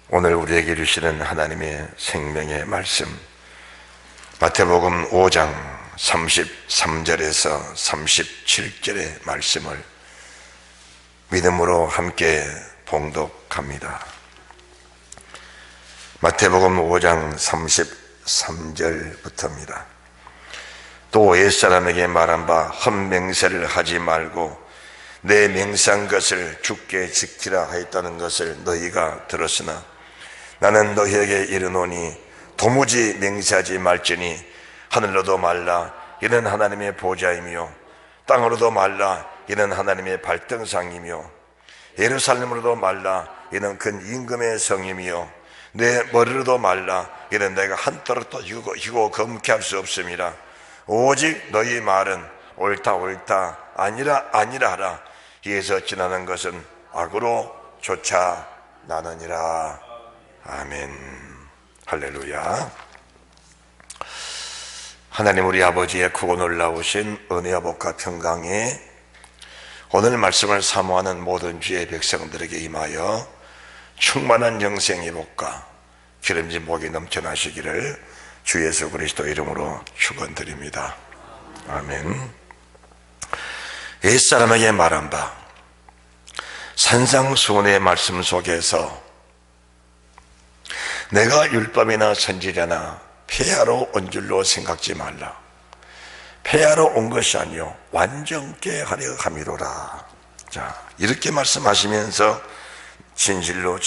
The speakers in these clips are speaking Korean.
오늘 우리에게 주시는 하나님의 생명의 말씀, 마태복음 5장 33절에서 37절의 말씀을 믿음으로 함께 봉독합니다. 마태복음 5장 33절부터입니다. 또 옛사람에게 말한 바 헛맹세를 하지 말고 내 맹세한 것을 주께 지키라 하였다는 것을 너희가 들었으나 나는 너희에게 이르노니 도무지 맹세하지 말지니 하늘로도 말라 이는 하나님의 보좌이며 땅으로도 말라 이는 하나님의 발등상이며 예루살렘으로도 말라 이는 큰 임금의 성이며 내 머리로도 말라 이는 내가 한떨어도 희고 검게 할 수 없음이라. 오직 너희 말은 옳다 옳다 아니라 아니라 하라. 이에서 지나는 것은 악으로 쫓아나느니라. 아멘. 할렐루야. 하나님 우리 아버지의 크고 놀라우신 은혜와 복과 평강에 오늘 말씀을 사모하는 모든 주의 백성들에게 임하여 충만한 영생의 복과 기름진 복이 넘쳐나시기를 주 예수 그리스도 이름으로 축원드립니다. 아멘. 옛사람에게 말한 바, 산상수훈의 말씀 속에서 내가 율법이나 선지자나 폐하러 온 줄로 생각지 말라. 폐하러 온 것이 아니요 완전케 하려 함이로라. 자, 이렇게 말씀하시면서 진실로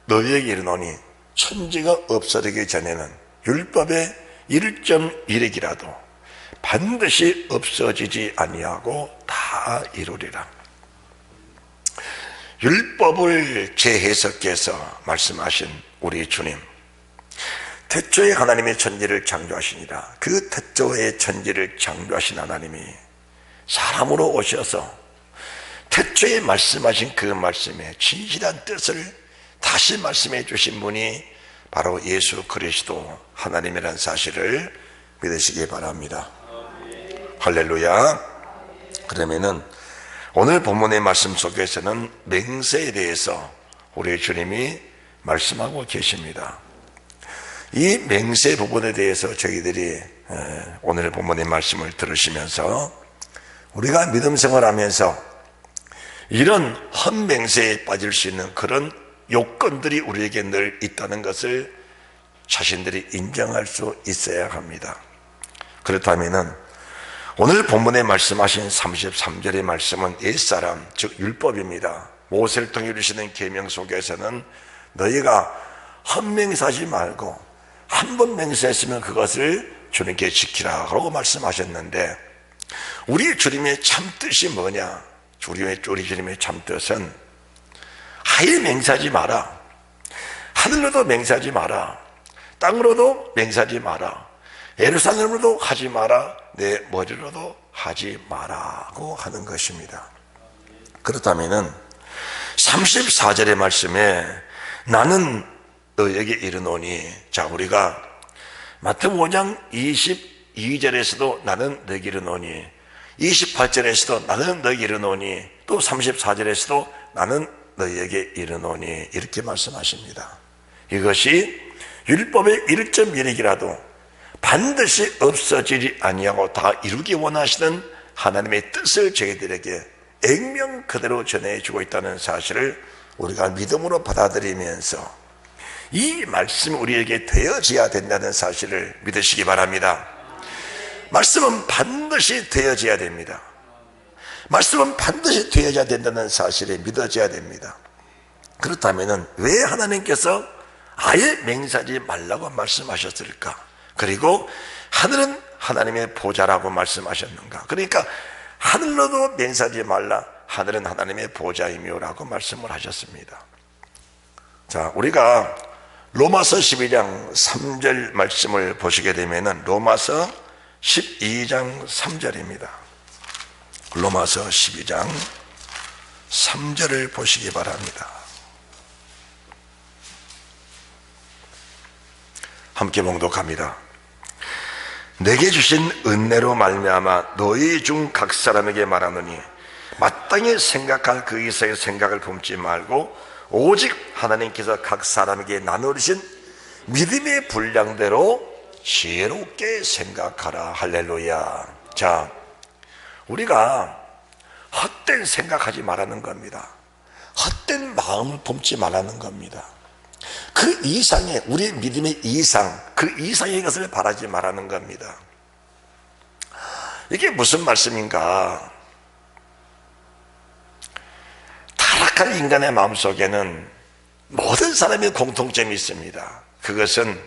너희에게 이르노니 천지가 없어지기 전에는 율법의 1.1핵이라도 반드시 없어지지 아니하고 다 이루리라. 율법을 재해석해서 말씀하신 우리 주님, 태초에 하나님의 천지를 창조하시니라. 그 태초의 천지를 창조하신 하나님이 사람으로 오셔서 태초에 말씀하신 그 말씀의 진실한 뜻을 다시 말씀해 주신 분이 바로 예수 그리스도 하나님이라는 사실을 믿으시기 바랍니다. 할렐루야. 그러면은 오늘 본문의 말씀 속에서는 맹세에 대해서 우리 주님이 말씀하고 계십니다. 이 맹세 부분에 대해서 저희들이 오늘 본문의 말씀을 들으시면서 우리가 믿음 생활하면서 이런 헛맹세에 빠질 수 있는 그런 요건들이 우리에게 늘 있다는 것을 자신들이 인정할 수 있어야 합니다. 그렇다면은 오늘 본문에 말씀하신 33절의 말씀은 옛사람, 즉 율법입니다. 모세를 통해 주시는 계명 속에서는 너희가 헛맹세하지 말고 한 번 맹세했으면 그것을 주님께 지키라 라고 말씀하셨는데, 우리 주님의 참뜻이 뭐냐? 우리 주님의 참뜻은 아예 맹세하지 마라, 하늘로도 맹세하지 마라, 땅으로도 맹세하지 마라, 예루살렘으로도 하지 마라, 내 머리로도 하지 마라고 하는 것입니다. 그렇다면은 34절의 말씀에 나는 너에게 이르노니, 자, 우리가 마태복음 5장 22절에서도 나는 너에게 이르노니, 28절에서도 나는 너에게 이르노니, 또 34절에서도 나는 너에게 이르노니 이렇게 말씀하십니다. 이것이 율법의 1.1핵이라도 반드시 없어지지 아니하고 다 이루기 원하시는 하나님의 뜻을 저희들에게 액면 그대로 전해주고 있다는 사실을 우리가 믿음으로 받아들이면서 이 말씀이 우리에게 되어져야 된다는 사실을 믿으시기 바랍니다. 말씀은 반드시 되어져야 됩니다. 말씀은 반드시 되어져야 된다는 사실이 믿어져야 됩니다. 그렇다면 왜 하나님께서 아예 맹세하지 말라고 말씀하셨을까? 그리고 하늘은 하나님의 보좌라고 말씀하셨는가? 그러니까 하늘로도 맹세하지 말라, 하늘은 하나님의 보좌이며 라고 말씀을 하셨습니다. 자, 우리가 로마서 12장 3절 말씀을 보시게 되면은 로마서 12장 3절입니다. 로마서 12장 3절을 보시기 바랍니다. 함께 봉독합니다. 내게 주신 은혜로 말미암아 너희 중 각 사람에게 말하노니 마땅히 생각할 그 이상의 생각을 품지 말고 오직 하나님께서 각 사람에게 나누신 믿음의 분량대로 지혜롭게 생각하라. 할렐루야. 자, 우리가 헛된 생각하지 말라는 겁니다. 헛된 마음을 품지 말라는 겁니다. 그 이상의, 우리의 믿음의 이상, 그 이상의 것을 바라지 말라는 겁니다. 이게 무슨 말씀인가? 타락한 인간의 마음속에는 모든 사람의 공통점이 있습니다. 그것은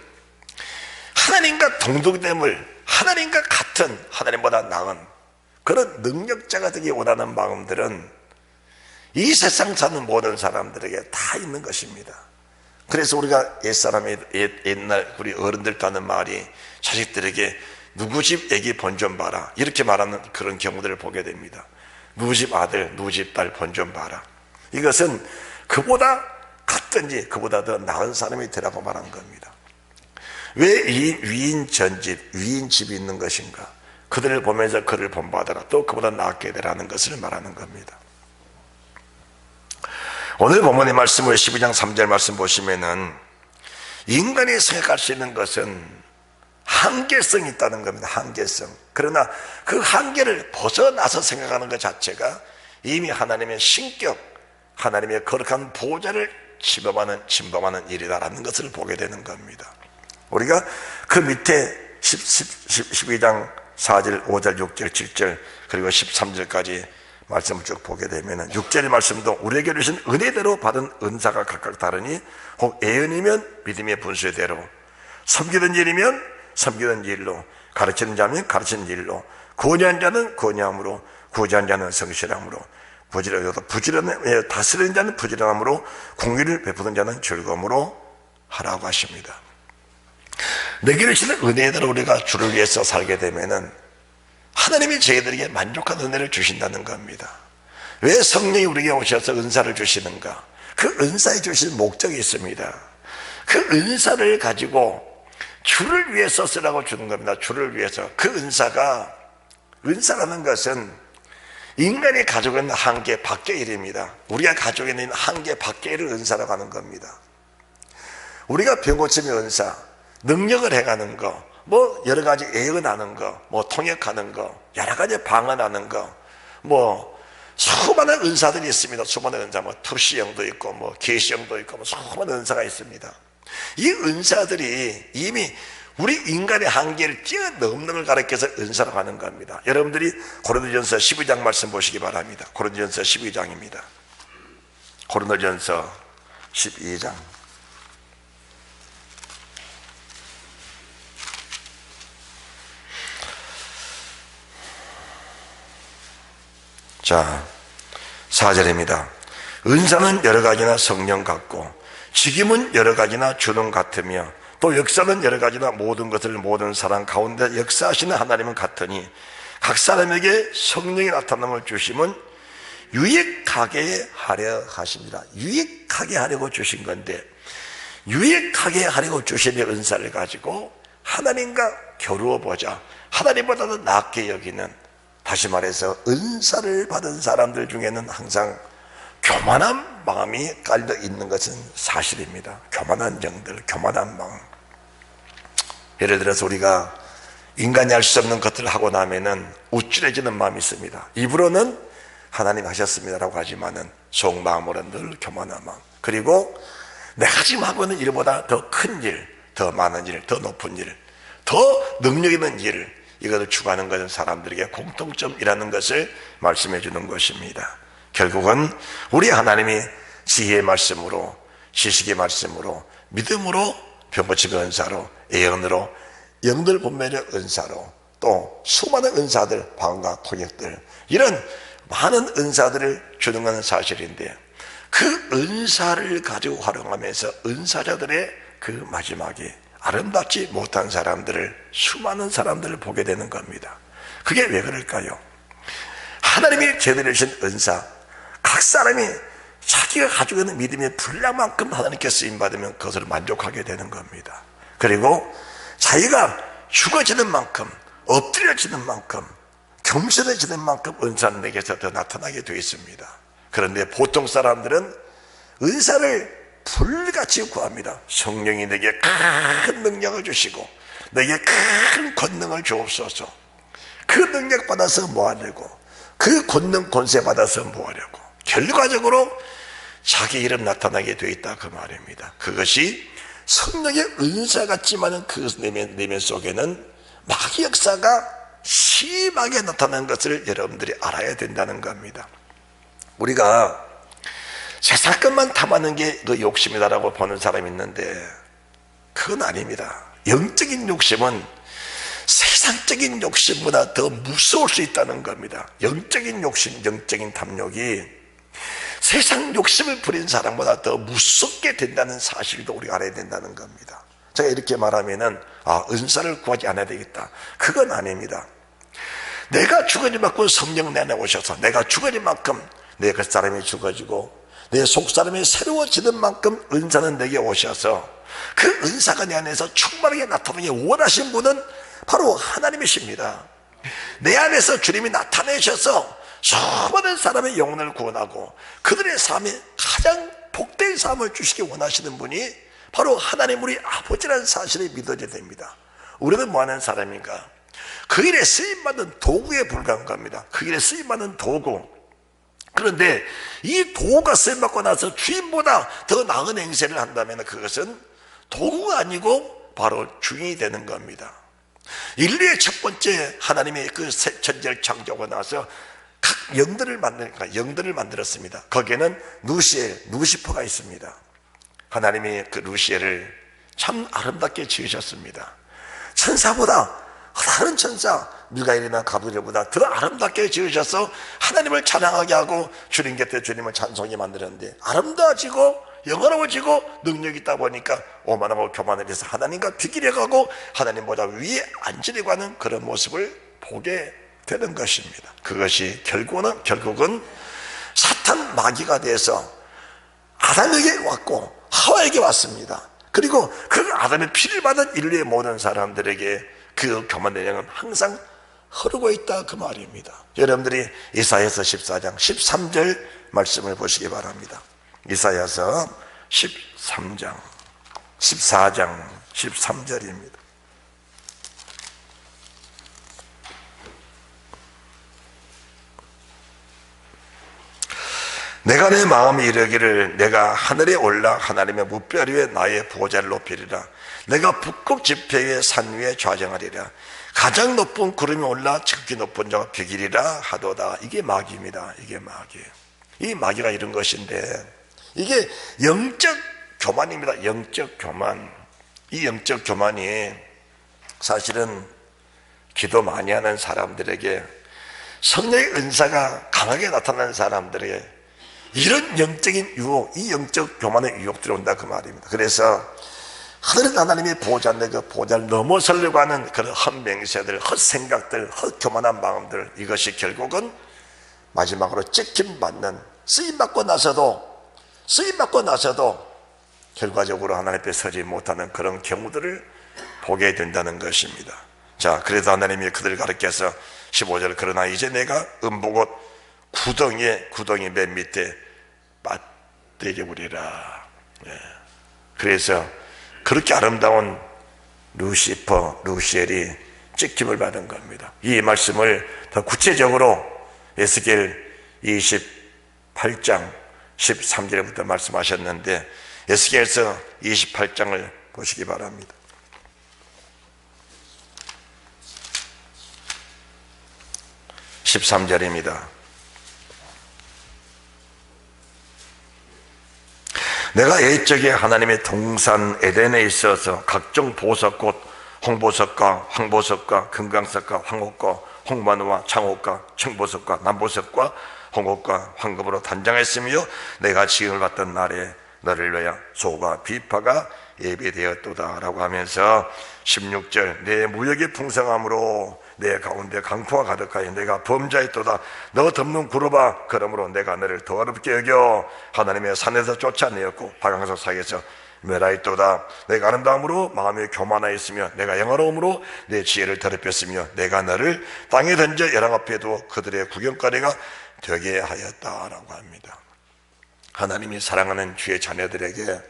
하나님과 동등됨을, 하나님과 같은, 하나님보다 나은 그런 능력자가 되기 원하는 마음들은 이 세상 사는 모든 사람들에게 다 있는 것입니다. 그래서 우리가 옛날 우리 어른들도 하는 말이, 자식들에게 누구 집 애기 본 좀 봐라, 이렇게 말하는 그런 경우들을 보게 됩니다. 누구 집 아들, 누구 집 딸 본 좀 봐라. 이것은 그보다 같든지 그보다 더 나은 사람이 되라고 말한 겁니다. 왜 이 위인 전집, 위인 집이 있는 것인가? 그들을 보면서 그를 본받아라, 또 그보다 낫게 되라는 것을 말하는 겁니다. 오늘 본문의 말씀을 12장 3절 말씀 보시면은 인간이 생각할 수 있는 것은 한계성이 있다는 겁니다. 한계성. 그러나 그 한계를 벗어나서 생각하는 것 자체가 이미 하나님의 신격, 하나님의 거룩한 보좌를 침범하는 일이다라는 것을 보게 되는 겁니다. 우리가 그 밑에 12장 4절, 5절, 6절, 7절 그리고 13절까지 말씀을 쭉 보게 되면 6절의 말씀도 우리에게 주신 은혜대로 받은 은사가 각각 다르니 혹 예언이면 믿음의 분수대로, 섬기는 일이면 섬기는 일로, 가르치는 자면 가르치는 일로, 권유한 자는 권유함으로, 구제한 자는 성실함으로, 다스리는 자는 부지런함으로, 공의를 베푸는 자는 즐거움으로 하라고 하십니다. 내게 주시는 은혜대로 우리가 주를 위해서 살게 되면은 하나님이 저희들에게 만족한 은혜를 주신다는 겁니다. 왜 성령이 우리에게 오셔서 은사를 주시는가? 그 은사에 주신 목적이 있습니다. 그 은사를 가지고 주를 위해서 쓰라고 주는 겁니다. 주를 위해서. 그 은사라는 것은 인간이 가지고 있는 한계 밖의 일입니다. 우리가 가지고 있는 한계 밖의 일을 은사라고 하는 겁니다. 우리가 병 고침의 은사, 능력을 행하는 거, 뭐 여러 가지 예언하는 거, 뭐 통역하는 거, 여러 가지 방언하는 거, 뭐 수많은 은사들이 있습니다. 수많은 은사, 뭐 투시형도 있고, 뭐 계시형도 있고, 뭐 수많은 은사가 있습니다. 이 은사들이 이미 우리 인간의 한계를 뛰어넘는 걸 가르쳐서 은사라고 하는 겁니다. 여러분들이 고린도전서 12장 말씀 보시기 바랍니다. 고린도전서 12장입니다. 고린도전서 12장. 자, 4절입니다. 은사는 여러 가지나 성령 같고, 직임은 여러 가지나 주는 같으며, 또 역사는 여러 가지나 모든 것을 모든 사람 가운데 역사하시는 하나님은 같으니, 각 사람에게 성령의 나타남을 주심은 유익하게 하려 하십니다. 유익하게 하려고 주신 건데, 유익하게 하려고 주신 은사를 가지고 하나님과 겨루어 보자, 하나님보다도 낫게 여기는, 다시 말해서 은사를 받은 사람들 중에는 항상 교만한 마음이 깔려 있는 것은 사실입니다. 교만한 영들, 교만한 마음. 예를 들어서 우리가 인간이 할 수 없는 것들을 하고 나면은 우쭐해지는 마음이 있습니다. 입으로는 하나님 하셨습니다라고 하지만은 속마음으로는 늘 교만한 마음. 그리고 내가 지금 하고 있는 일보다 더 큰 일, 더 많은 일, 더 높은 일, 더 능력 있는 일, 이것을 추구하는 것은 사람들에게 공통점이라는 것을 말씀해 주는 것입니다. 결국은 우리 하나님이 지혜의 말씀으로, 지식의 말씀으로, 믿음으로, 병고침의 은사로, 예언으로, 영들 분별의 은사로, 또 수많은 은사들, 방언과 통역들, 이런 많은 은사들을 주는 것은 사실인데, 그 은사를 가지고 활용하면서 은사자들의 그 마지막에 아름답지 못한 사람들을, 수많은 사람들을 보게 되는 겁니다. 그게 왜 그럴까요? 하나님이 제대로 주신 은사, 각 사람이 자기가 가지고 있는 믿음의 분량만큼 하나님께 쓰임받으면 그것을 만족하게 되는 겁니다. 그리고 자기가 죽어지는 만큼, 엎드려지는 만큼, 겸손해지는 만큼 은사는 내게서 더 나타나게 되어 있습니다. 그런데 보통 사람들은 은사를 불같이 구합니다. 성령이 내게 큰 능력을 주시고 내게 큰 권능을 주옵소서. 그 능력 받아서 뭐하려고, 그 권능 권세 받아서 뭐하려고. 결과적으로 자기 이름 나타나게 되어 있다 그 말입니다. 그것이 성령의 은사 같지만은 그 내면 속에는 마귀 역사가 심하게 나타난 것을 여러분들이 알아야 된다는 겁니다. 우리가 세상 것만 탐하는 게 그 욕심이다라고 보는 사람이 있는데 그건 아닙니다. 영적인 욕심은 세상적인 욕심보다 더 무서울 수 있다는 겁니다. 영적인 욕심, 영적인 탐욕이 세상 욕심을 부린 사람보다 더 무섭게 된다는 사실도 우리가 알아야 된다는 겁니다. 제가 이렇게 말하면은 은사를 구하지 않아야 되겠다, 그건 아닙니다. 내가 죽어지만큼 성령 내 안에 오셔서 내가 죽어지만큼 내 겉사람이 죽어지고 내 속사람이 새로워지는 만큼 은사는 내게 오셔서 그 은사가 내 안에서 충만하게 나타나기 원하신 분은 바로 하나님이십니다. 내 안에서 주님이 나타내셔서 수많은 사람의 영혼을 구원하고 그들의 삶에 가장 복된 삶을 주시기 원하시는 분이 바로 하나님 우리 아버지라는 사실이 믿어져야 됩니다. 우리는 뭐하는 사람인가? 그 일에 쓰임받은 도구에 불과한 겁니다. 그 일에 쓰임받는 도구. 그런데 이 도구가 쓰임받고 나서 주인보다 더 나은 행세를 한다면 그것은 도구가 아니고 바로 주인이 되는 겁니다. 인류의 첫 번째 하나님의 그 천지를 창조하고 나서 각 영들을 만들었습니다. 거기에는 루시퍼가 있습니다. 하나님이 그 루시엘을 참 아름답게 지으셨습니다. 천사보다, 다른 천사 미가엘이나 가브리엘보다 더 아름답게 지으셔서 하나님을 찬양하게 하고 주님 곁에 주님을 찬송하게 만들었는데, 아름다워지고 영원하고지고 능력이 있다 보니까 오만하고 교만을 해서 하나님과 비교해가고 하나님보다 위에 앉으려고 하는 그런 모습을 보게 되는 것입니다. 그것이 결국은 사탄 마귀가 돼서 아담에게 왔고 하와에게 왔습니다. 그리고 그 아담의 피를 받은 인류의 모든 사람들에게 그 교만의 영은 항상 흐르고 있다 그 말입니다. 여러분들이 이사야서 14장 13절 말씀을 보시기 바랍니다. 이사야서 14장 13절입니다. 내가 내 마음이 이르기를 내가 하늘에 올라 하나님의 무별 위에 나의 보좌를 높이리라. 내가 북극 지폐의 산 위에 좌정하리라. 가장 높은 구름이 올라 지극히 높은 자가 비기리라 하도다. 이게 마귀입니다. 이게 마귀예요. 이 마귀가 이런 것인데 이게 영적 교만입니다. 영적 교만. 이 영적 교만이 사실은 기도 많이 하는 사람들에게, 성령의 은사가 강하게 나타나는 사람들에게 이런 영적인 유혹, 이 영적 교만의 유혹들이 온다 그 말입니다. 그래서 하늘은 하나님의 보좌인데 그 보좌를 넘어서려고 하는 그런 헛맹세들, 헛생각들, 헛교만한 마음들, 이것이 결국은 마지막으로 찍힘받는, 쓰임받고 나서도 결과적으로 하나님 앞에 서지 못하는 그런 경우들을 보게 된다는 것입니다. 자, 그래서 하나님이 그들을 가르쳐서 15절, 그러나 이제 내가 음보곧 구덩이 맨 밑에 빠뜨려 버리라. 그래서 그렇게 아름다운 루시엘이 찍힘을 받은 겁니다. 이 말씀을 더 구체적으로 에스겔 28장 13절부터 말씀하셨는데, 에스겔서 28장을 보시기 바랍니다. (13절입니다) 내가 옛적에 하나님의 동산 에덴에 있어서 각종 보석꽃, 홍보석과 황보석과 금강석과 황옥과 홍마누와 창옥과 청보석과 남보석과 홍옥과 황금으로 단장했으며 내가 지음을 받던 날에 너를 위하여 소가 비파가 예비되었도다 라고 하면서 16절, 내 무역의 풍성함으로 내 가운데 강포가 가득하여 내가 범자였도다. 너 덮는 구르바, 그러므로 내가 너를 더 어렵게 여겨 하나님의 산에서 쫓아내었고 바강석 사이에서 멸하였도다. 내가 아름다움으로 마음이 교만하였으며 내가 영화로움으로 내 지혜를 더럽혔으며 내가 너를 땅에 던져 열왕 앞에 두어 그들의 구경거리가 되게 하였다라고 합니다. 하나님이 사랑하는 주의 자녀들에게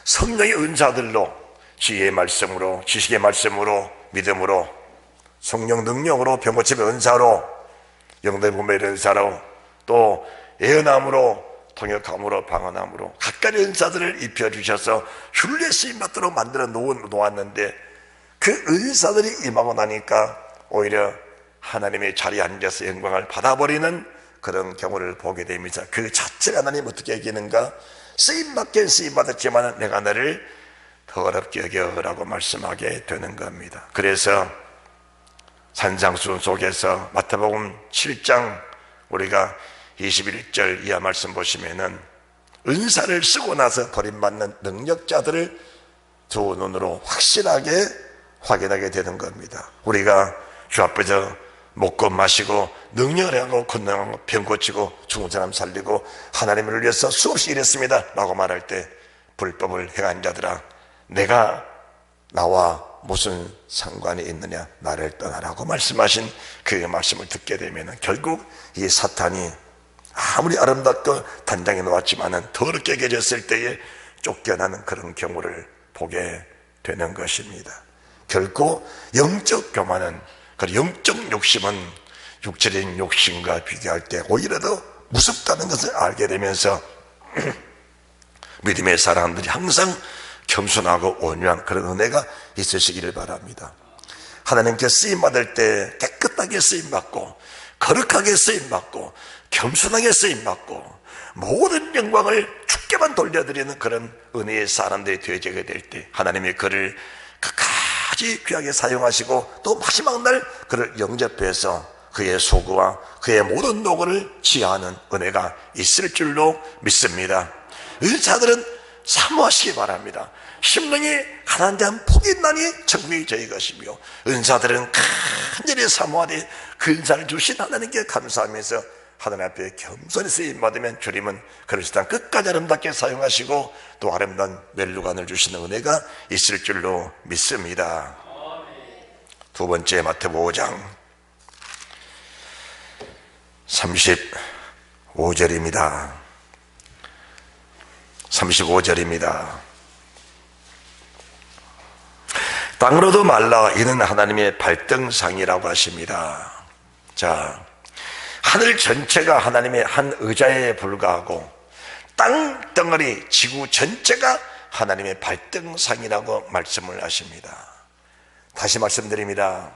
성령의 은사들로, 지혜의 말씀으로, 지식의 말씀으로, 믿음으로, 성령 능력으로, 병고침의 은사로, 영들 분별의 은사로, 또 예언함으로, 통역함으로, 방언함으로 각가지 은사들을 입혀주셔서 율례 쓰임 받도록 만들어 놓았는데, 그 은사들이 임하고 나니까 오히려 하나님의 자리에 앉아서 영광을 받아버리는 그런 경우를 보게 됩니다. 그 자체가 하나님 어떻게 여기는가? 쓰임받긴 쓰임받았지만 내가 너를 더럽게 여겨라고 말씀하게 되는 겁니다. 그래서 산상수훈 속에서 마태복음 7장 우리가 21절 이하 말씀 보시면은 은사를 쓰고 나서 버림받는 능력자들을 두 눈으로 확실하게 확인하게 되는 겁니다. 우리가 주 앞에서 먹고 마시고 능력을 하고 건강하고 병 고치고 죽은 사람 살리고 하나님을 위해서 수없이 일했습니다 라고 말할 때, 불법을 행한 자들아 내가 나와 무슨 상관이 있느냐, 나를 떠나라고 말씀하신 그 말씀을 듣게 되면 결국 이 사탄이 아무리 아름답고 단장해 놓았지만은 더럽게 여겨졌을 때에 쫓겨나는 그런 경우를 보게 되는 것입니다. 결코 영적 교만은, 그 영적 욕심은 육체적인 욕심과 비교할 때 오히려 더 무섭다는 것을 알게 되면서 믿음의 사람들이 항상 겸손하고 온유한 그런 은혜가 있으시기를 바랍니다. 하나님께 쓰임받을 때 깨끗하게 쓰임받고 거룩하게 쓰임받고 겸손하게 쓰임받고 모든 영광을 주께만 돌려드리는 그런 은혜의 사람들이 되어지게 될 때 하나님이 그를 끝까지 귀하게 사용하시고 또 마지막 날 그를 영접해서 그의 소구와 그의 모든 노고를 지하하는 은혜가 있을 줄로 믿습니다. 은사들은 사모하시기 바랍니다. 심령이 가난한 자는 복이 있나니 천국이 저희 것이며, 은사들은 간절히 사모하되 그 은사를 주신 하나님께 감사하면서 하나님 앞에 겸손히 쓰임받으면 주님은 그를 세상 끝까지 아름답게 사용하시고 또 아름다운 멸류관을 주시는 은혜가 있을 줄로 믿습니다. 두 번째, 마태복음 5장 35절입니다. 35절입니다. 땅으로도 말라, 이는 하나님의 발등상이라고 하십니다. 자, 하늘 전체가 하나님의 한 의자에 불과하고 땅 덩어리, 지구 전체가 하나님의 발등상이라고 말씀을 하십니다. 다시 말씀드립니다.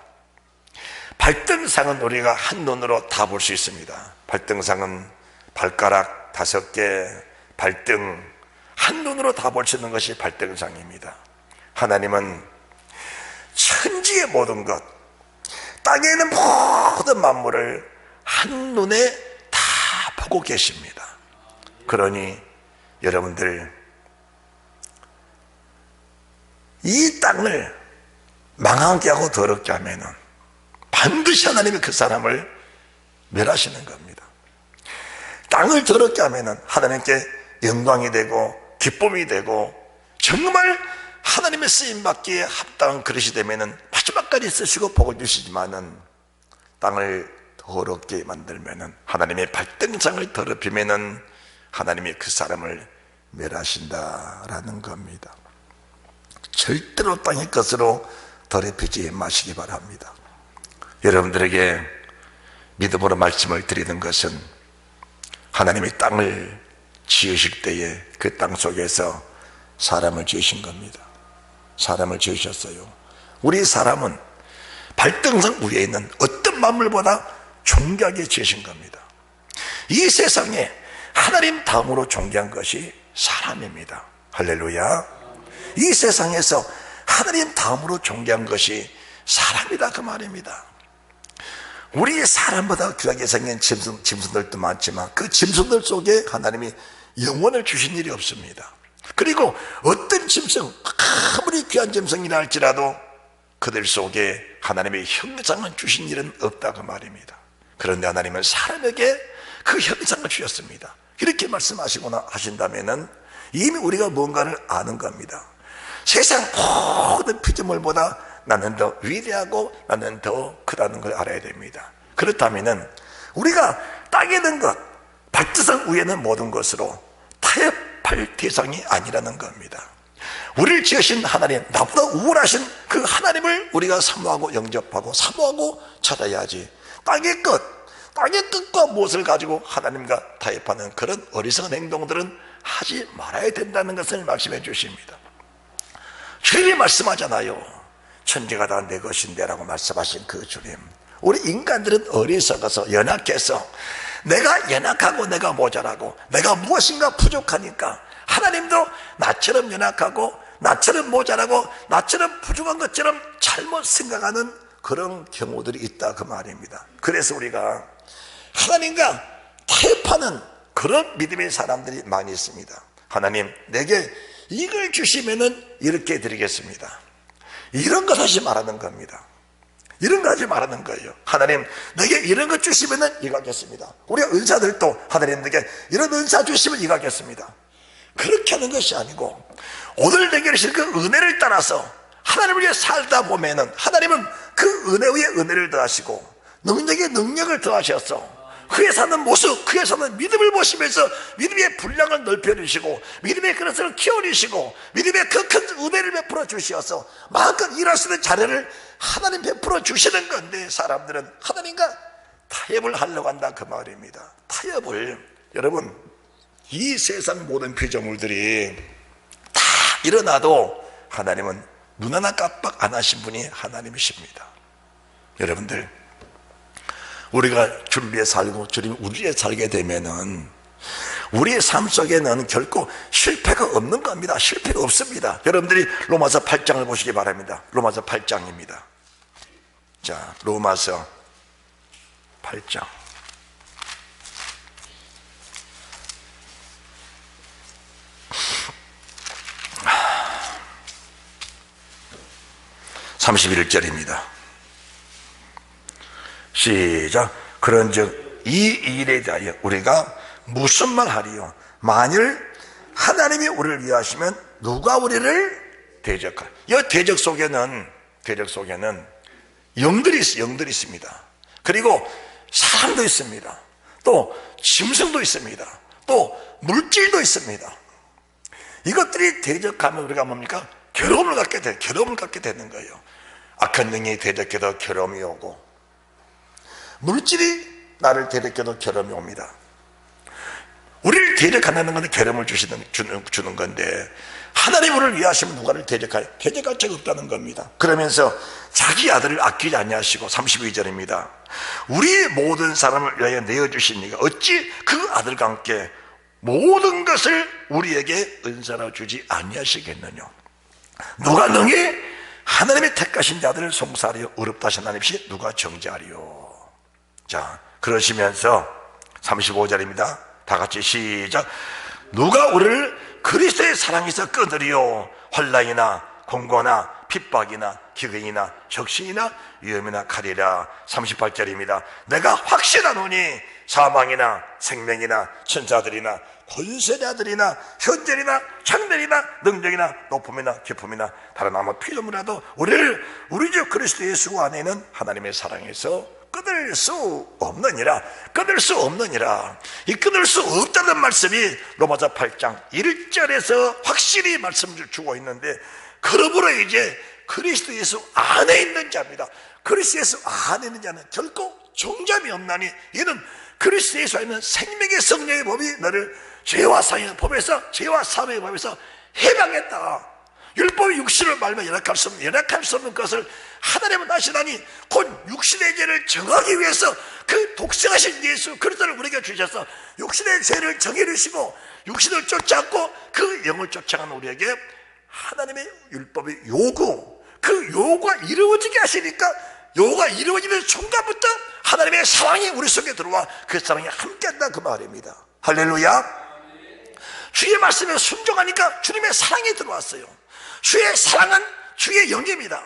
발등상은 우리가 한눈으로 다 볼 수 있습니다. 발등상은 발가락 5개, 발등, 한눈으로 다 볼 수 있는 것이 발등상입니다. 하나님은 천지의 모든 것, 땅에 있는 모든 만물을 한눈에 다 보고 계십니다. 그러니 여러분들, 이 땅을 망하게 하고 더럽게 하면은 반드시 하나님이 그 사람을 멸하시는 겁니다. 땅을 더럽게 하면은 하나님께 영광이 되고 기쁨이 되고 정말 하나님의 쓰임받기에 합당한 그릇이 되면은 마지막까지 쓰시고 복을 주시지만은, 땅을 더럽게 만들면은, 하나님의 발등상을 더럽히면은 하나님이 그 사람을 멸하신다라는 겁니다. 절대로 땅의 것으로 더럽히지 마시기 바랍니다. 여러분들에게 믿음으로 말씀을 드리는 것은, 하나님이 땅을 지으실 때에 그 땅 속에서 사람을 지으신 겁니다. 사람을 지으셨어요. 우리 사람은 발등상 위에 있는 어떤 만물보다 존귀하게 지으신 겁니다. 이 세상에 하나님 다음으로 존귀한 것이 사람입니다. 할렐루야. 이 세상에서 하나님 다음으로 존귀한 것이 사람이다, 그 말입니다. 우리 사람보다 귀하게 생긴 짐승들도 많지만 그 짐승들 속에 하나님이 영혼을 주신 일이 없습니다. 그리고 어떤 짐승, 아무리 귀한 짐승이라 할지라도 그들 속에 하나님의 형상을 주신 일은 없다, 그 말입니다. 그런데 하나님은 사람에게 그 형상을 주셨습니다. 이렇게 말씀하시거나 하신다면은 이미 우리가 뭔가를 아는 겁니다. 세상 모든 피조물보다 나는 더 위대하고 나는 더 크다는 걸 알아야 됩니다. 그렇다면은 우리가 땅에 있는 것, 발등상 위에 있는 모든 것으로 다 타협할 대상이 아니라는 겁니다. 우리를 지으신 하나님, 나보다 우월하신 그 하나님을 우리가 사모하고 영접하고 사모하고 찾아야지. 땅의 끝과 무엇을 가지고 하나님과 타협하는 그런 어리석은 행동들은 하지 말아야 된다는 것을 말씀해 주십니다. 주님이 말씀하잖아요. 천지가 다 내 것인데 라고 말씀하신 그 주님, 우리 인간들은 어리석어서 연약해서 내가 연약하고 내가 모자라고 내가 무엇인가 부족하니까 하나님도 나처럼 연약하고 나처럼 모자라고 나처럼 부족한 것처럼 잘못 생각하는 그런 경우들이 있다 그 말입니다. 그래서 우리가 하나님과 타협하는 그런 믿음의 사람들이 많이 있습니다. 하나님, 내게 이걸 주시면은 이렇게 드리겠습니다. 이런 것 하지 말라는 겁니다. 이런 거 하지 말라는 거예요. 하나님, 내게 이런 것 주시면은 이거 하겠습니다. 우리 은사들도 하나님 내게 이런 은사 주시면 이거 하겠습니다. 그렇게 하는 것이 아니고 오늘 내게 주신 그 은혜를 따라서 하나님을 위해 살다 보면은 하나님은 그 은혜 위에 은혜를 더하시고 능력에 능력을 더하셔서 그에 사는 모습, 그에 사는 믿음을 보시면서 믿음의 분량을 넓혀주시고 믿음의 그릇을 키워주시고 믿음의 그 큰 은혜를 베풀어 주셔서 마음껏 일할 수 있는 자료를 하나님 베풀어 주시는 건데, 사람들은 하나님과 타협을 하려고 한다 그 말입니다. 타협을, 여러분, 이 세상 모든 피조물들이 다 일어나도 하나님은 눈 하나 깜빡 안 하신 분이 하나님이십니다. 여러분들, 우리가 주를 위해 살고 주님 우리를 위해 살게 되면은 우리의 삶 속에는 결코 실패가 없는 겁니다. 실패가 없습니다. 여러분들이 로마서 8장을 보시기 바랍니다. 로마서 8장입니다. 자, 로마서 8장. (31절입니다) 시작. 그런즉 이 일에 대하여 우리가 무슨 말 하리요? 만일 하나님이 우리를 위하시면 누가 우리를 대적할? 이 대적 속에는 영들이 있습니다. 그리고 사람도 있습니다. 또 짐승도 있습니다. 또 물질도 있습니다. 이것들이 대적하면 우리가 뭡니까? 괴로움을 갖게 되는 거예요. 악한 영이 대적해도 괴로움이 오고, 물질이 나를 대적해도 괴로움이 옵니다. 우리를 대적한다는 것은 괴로움을 주는 건데, 하나님 우리를 위하시면 누가를 대적할 자가 없다는 겁니다. 그러면서 자기 아들을 아끼지 아니하시고, 32절입니다. 우리 모든 사람을 위하여 내어주신 이가 어찌 그 아들과 함께 모든 것을 우리에게 은사로 주지 아니하시겠느냐? 누가 능히 하나님의 택하신 자들을 송사하려 어렵다 하신 하나님이 누가 정죄하리요? 자, 그러시면서 35절입니다. 다 같이 시작. 누가 우리를 그리스도의 사랑에서 끊으리요? 환난이나 공고나 핍박이나 기근이나 적신이나 위험이나 칼이라. 38절입니다. 내가 확신하노니 사망이나 생명이나 천사들이나 권세자들이나 현재이나 장래이나 능력이나 높음이나 깊음이나 다른 아무 피조물이라도 우리를 우리 주 그리스도 예수 안에 있는 하나님의 사랑에서 끊을 수 없느니라. 이 끊을 수 없다는 말씀이 로마서 8장 1절에서 확실히 말씀을 주고 있는데, 그러므로 이제 그리스도 예수 안에 있는 자입니다. 그리스도 예수 안에 있는 자는 결코 종잡이 없나니 이는 그리스도 예수 안에 있는 생명의 성령의 법이 너를 죄와 사망의 법에서, 죄와 사망의 법에서 해방했다. 율법이 육신을 말며 연약할 수 없는 것을 하나님은 아시나니 곧 육신의 죄를 정하기 위해서 그 독생하신 예수 그리스도를 우리에게 주셔서 육신의 죄를 정해주시고 육신을 쫓아왔고 그 영을 쫓아가는 우리에게 하나님의 율법의 요구, 그 요구가 이루어지게 하시니까, 요구가 이루어지는 순간부터 하나님의 사랑이 우리 속에 들어와 그 사랑이 함께한다 그 말입니다. 할렐루야. 주의 말씀에 순종하니까 주님의 사랑이 들어왔어요. 주의 사랑은 주의 영입니다.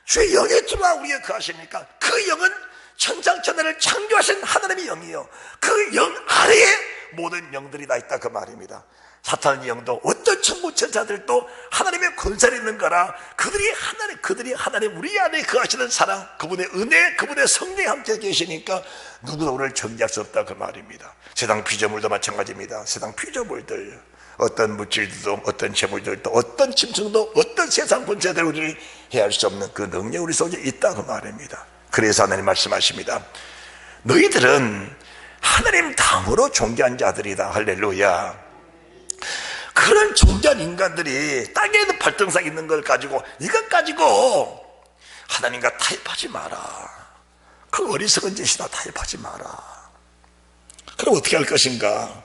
주의 영이 들어와 우리에 거하시니까 그 영은 천상천하를 창조하신 하나님의 영이요, 그 영 아래에 모든 영들이 다 있다 그 말입니다. 사탄의 영도 어떤 천국 천사들도 하나님의 권세를 있는 거라, 그들이 하나님 우리 안에 거하시는 사랑, 그분의 은혜, 그분의 성령이 함께 계시니까 누구도 우리를 정죄할 수 없다 그 말입니다. 세상 피조물도 마찬가지입니다. 세상 피조물들 어떤 물질들도, 어떤 재물들도, 어떤 짐승도, 어떤 세상 권세들 우리를 해할 수 없는 그 능력이 우리 속에 있다 그 말입니다. 그래서 하나님 말씀하십니다. 너희들은 하나님 당으로 존귀한 자들이다. 할렐루야. 그런 존귀한 인간들이 땅에 있는 발등상 있는 걸 가지고, 이것 가지고 하나님과 타협하지 마라. 그 어리석은 짓이다. 타협하지 마라. 그럼 어떻게 할 것인가?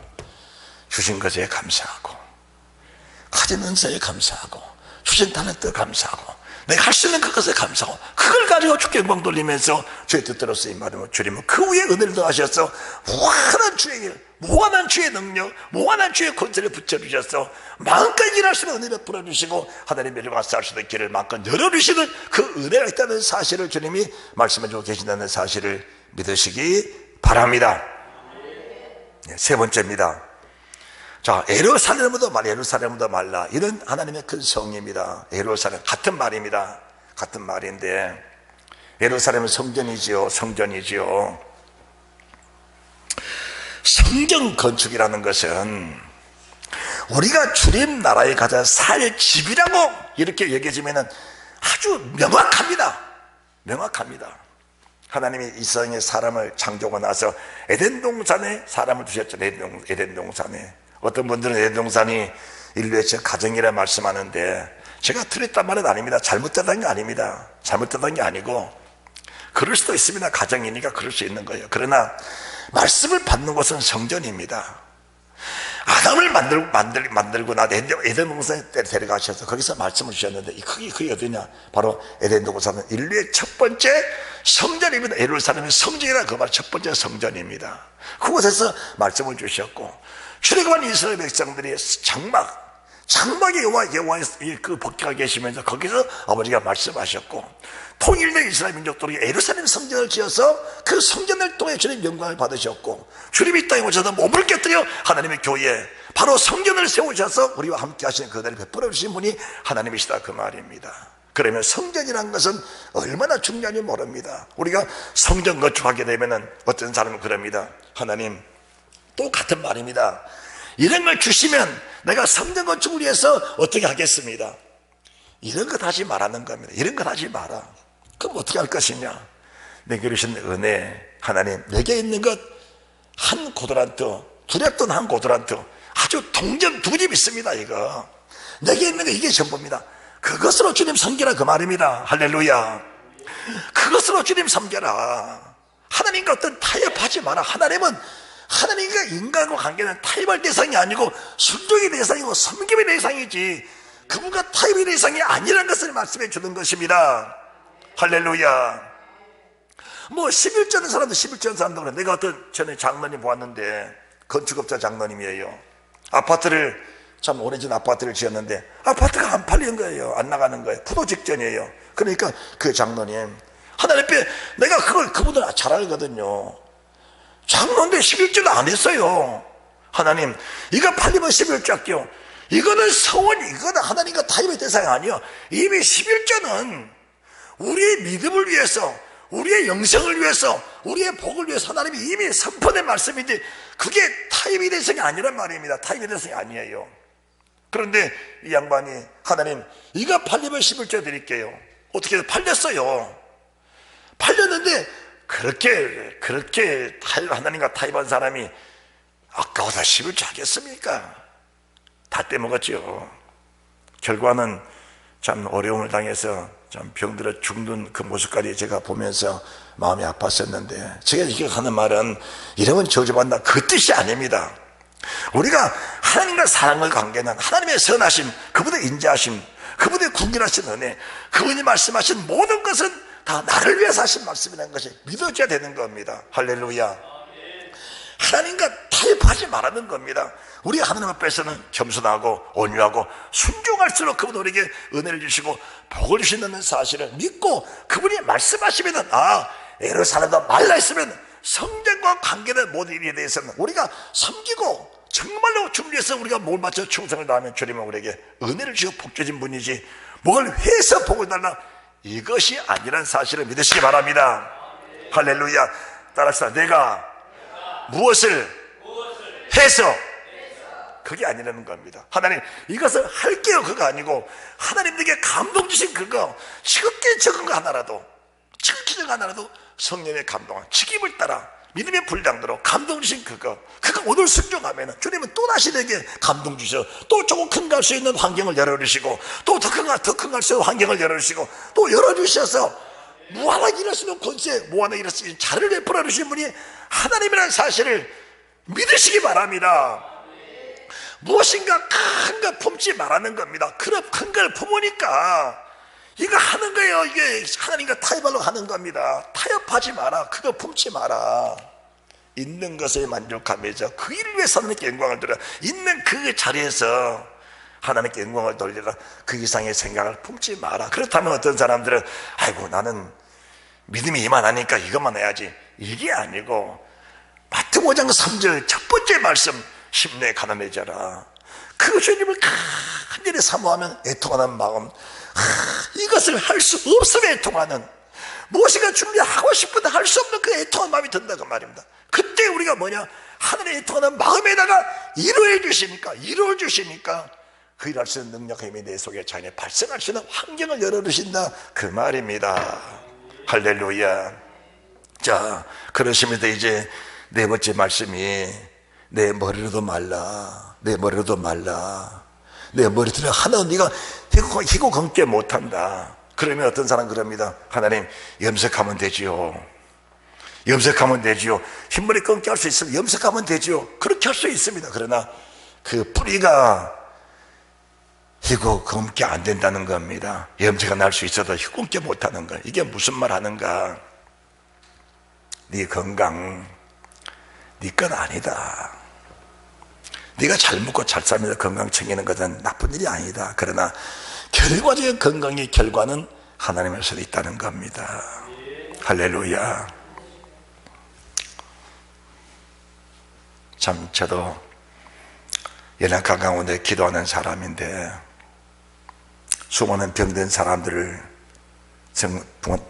주신 것에 감사하고, 가진 은사에 감사하고, 주신 탤런트에 감사하고, 내가 할 수 있는 그것에 감사하고, 그걸 가지고 주께 영광 돌리면서 주의 뜻대로 쓰임 받으면 주님은 그 위에 은혜를 더하셔서 무한한 주의 길, 무한한 주의 능력, 무한한 주의 권세를 붙여주셔서 마음껏 일할 수 있는 은혜를 풀어주시고 하나님의 일과 살 수 있는 길을 마음껏 열어주시는 그 은혜가 있다는 사실을 주님이 말씀해주고 계신다는 사실을 믿으시기 바랍니다. 세 번째입니다. 자, 예루살렘도 말라, 예루살렘도 말라. 이런 하나님의 큰 성입니다. 예루살렘, 같은 말입니다. 같은 말인데, 예루살렘은 성전이지요. 성전이지요. 성전 건축이라는 것은 우리가 주님 나라에 가자 살 집이라고 이렇게 얘기해주면 아주 명확합니다. 명확합니다. 하나님이 이 세상에 사람을 창조하고 나서 에덴 동산에 사람을 두셨죠. 에덴 동산에. 어떤 분들은 에덴 동산이 인류의 첫 가정이라 말씀하는데, 제가 틀렸단 말은 아닙니다. 잘못됐다는 게 아닙니다. 잘못됐다는 게 아니고, 그럴 수도 있습니다. 가정이니까 그럴 수 있는 거예요. 그러나 말씀을 받는 곳은 성전입니다. 아담을 만들고 나 에덴 동산에 데려가셔서 거기서 말씀을 주셨는데, 그게 어디냐? 바로 에덴 동산은 인류의 첫 번째 성전입니다. 예루살렘의 성전이라 그 말, 첫 번째 성전입니다. 그곳에서 말씀을 주셨고, 출애굽한 이스라엘 백성들이 장막에 여호와의 그 법궤가 계시면서 거기서 아버지가 말씀하셨고, 통일된 이스라엘 민족들이 예루살렘 성전을 지어서 그 성전을 통해 주님 영광을 받으셨고, 주님이 이 땅에 오셔서 몸을 깨뜨려 하나님의 교회, 바로 성전을 세우셔서 우리와 함께 하시는 그들을 베풀어 주신 분이 하나님이시다 그 말입니다. 그러면 성전이라는 것은 얼마나 중요한지 모릅니다. 우리가 성전 건축하게 되면은 어떤 사람은 그럽니다. 하나님, 또 같은 말입니다. 이런 걸 주시면 내가 성전 건축을 위해서 어떻게 하겠습니다. 이런 것 하지 말라는 겁니다. 이런 것 하지 마라. 그럼 어떻게 할 것이냐? 내게 주신 은혜, 하나님, 내게 있는 것 한 고드란트, 두렵던 한 고드란트, 아주 동전 두 집 있습니다. 이거 내게 있는 거 이게 전부입니다. 그것으로 주님 섬겨라 그 말입니다. 할렐루야. 그것으로 주님 섬겨라. 하나님과 어떤 타협하지 마라. 하나님과 인간과 관계는 타협할 대상이 아니고 순종의 대상이고 섬김의 대상이지, 그분과 타협의 대상이 아니라는 것을 말씀해 주는 것입니다. 할렐루야. 뭐 11조는 사람도 11조는 사람도 그래. 내가 어떤 전에 장로님 보았는데, 건축업자 장로님이에요. 아파트를, 참 오래전 아파트를 지었는데 아파트가 안 팔리는 거예요. 안 나가는 거예요. 부도 직전이에요. 그러니까 그 장로님, 하나님 앞에 내가 그분들 잘 알거든요. 장로인데 11조도 안 했어요. 하나님, 이거 팔리면 11조 할게요. 이거는 이거는 하나님과 타협의 대상이 아니에요. 이미 11조는 우리의 믿음을 위해서, 우리의 영생을 위해서, 우리의 복을 위해서 하나님이 이미 선포된 말씀인데, 그게 타협의 대상이 아니란 말입니다. 타협의 대상이 아니에요. 그런데 이 양반이, 하나님, 이거 팔리면 11조 드릴게요. 어떻게 해서 팔렸어요. 팔렸는데 그렇게 하나님과 타협한 사람이 아까워서 11조 하겠습니까? 다 떼먹었죠. 결과는 참 어려움을 당해서 참 병들어 죽는 그 모습까지 제가 보면서 마음이 아팠었는데, 제가 이렇게 하는 말은 이러면 저주받는다 그 뜻이 아닙니다. 우리가 하나님과 사랑의 관계는 하나님의 선하심, 그분의 인자하심, 그분의 궁일하신 은혜, 그분이 말씀하신 모든 것은 다 나를 위해서 하신 말씀이라는 것이 믿어져야 되는 겁니다. 할렐루야. 하나님과 타협하지 말라는 겁니다. 우리 하나님 앞에서는 겸손하고 온유하고 순종할수록 그분 우리에게 은혜를 주시고 복을 주신다는 사실을 믿고, 그분이 말씀하시면은, 예루살렘도 말라 했으면 성전과 관계된 모든 일에 대해서는 우리가 섬기고 정말로 준비해서 우리가 몸을 바쳐 충성을 다하면 주님은 우리에게 은혜를 주시고 복 주신 분이지, 뭘 해서 복을 달라, 이것이 아니란 사실을 믿으시기 바랍니다. 할렐루야. 따라서 내가 무엇을 해서 그게 아니라는 겁니다. 하나님 이것을 할게요 그거 아니고, 하나님 내게 감동 주신 그거, 지극히 적은 거 하나라도, 지극히 적은 거 하나라도 성령의 감동한 직임을 따라 믿음의 분량대로 감동 주신 그거 오늘 순종하면 주님은 또다시 내게 감동 주셔. 또 조금 큰 갈 수 있는 환경을 열어주시고, 또 더 큰 갈 수 있는 환경을 열어주시고, 또 열어주셔서 무한하게 일할 수 있는 권세, 무한하게 일할 수 있는 자를 베풀어 주신 분이 하나님이라는 사실을 믿으시기 바랍니다. 무엇인가 큰 거 품지 말라는 겁니다. 그럼 큰 걸 품으니까 이거 하는 거예요. 이게 하나님과 타협하려고 하는 겁니다. 타협하지 마라. 그거 품지 마라. 있는 것에 만족하면서 그 일을 위해서 하나님께 영광을 돌려, 있는 그 자리에서 하나님께 영광을 돌리라. 그 이상의 생각을 품지 마라. 그렇다면 어떤 사람들은 아이고 나는 믿음이 이만하니까 이것만 해야지, 이게 아니고 마태 5장 3절 첫 번째 말씀, 심내 가난해져라. 그 주님을 간절히 사모하면 애통하는 마음, 이것을 할 수 없으면 애통하는, 무엇인가 준비하고 싶은데 할 수 없는 그 애통한 마음이 든다 그 말입니다. 그때 우리가 뭐냐, 하늘의 애통하는 마음에다가 이루어 주시니까 그 일할 수 있는 능력과 힘이 내 속에 자연에 발생할 수 있는 환경을 열어주신다 그 말입니다. 할렐루야. 자, 그러시면서 이제 네 번째 말씀이 내 머리로도 말라, 내 머리로도 말라. 내 머리들은 하나도 네가 희고 검게 못한다. 그러면 어떤 사람 그럽니다. 하나님 염색하면 되지요. 염색하면 되지요. 흰머리 검게 할 수 있으면 염색하면 되지요. 그렇게 할 수 있습니다. 그러나 그 뿌리가 희고 검게 안 된다는 겁니다. 염색은 날 수 있어도 희고 검게 못하는 거. 이게 무슨 말 하는가? 네 건강 네 건 아니다. 네가 잘 먹고 잘 살면서 건강 챙기는 것은 나쁜 일이 아니다. 그러나 결과적인 건강의 결과는 하나님의 손에 있다는 겁니다. 할렐루야. 참 저도 연약한 가운데 기도하는 사람인데, 수많은 병든 사람들을,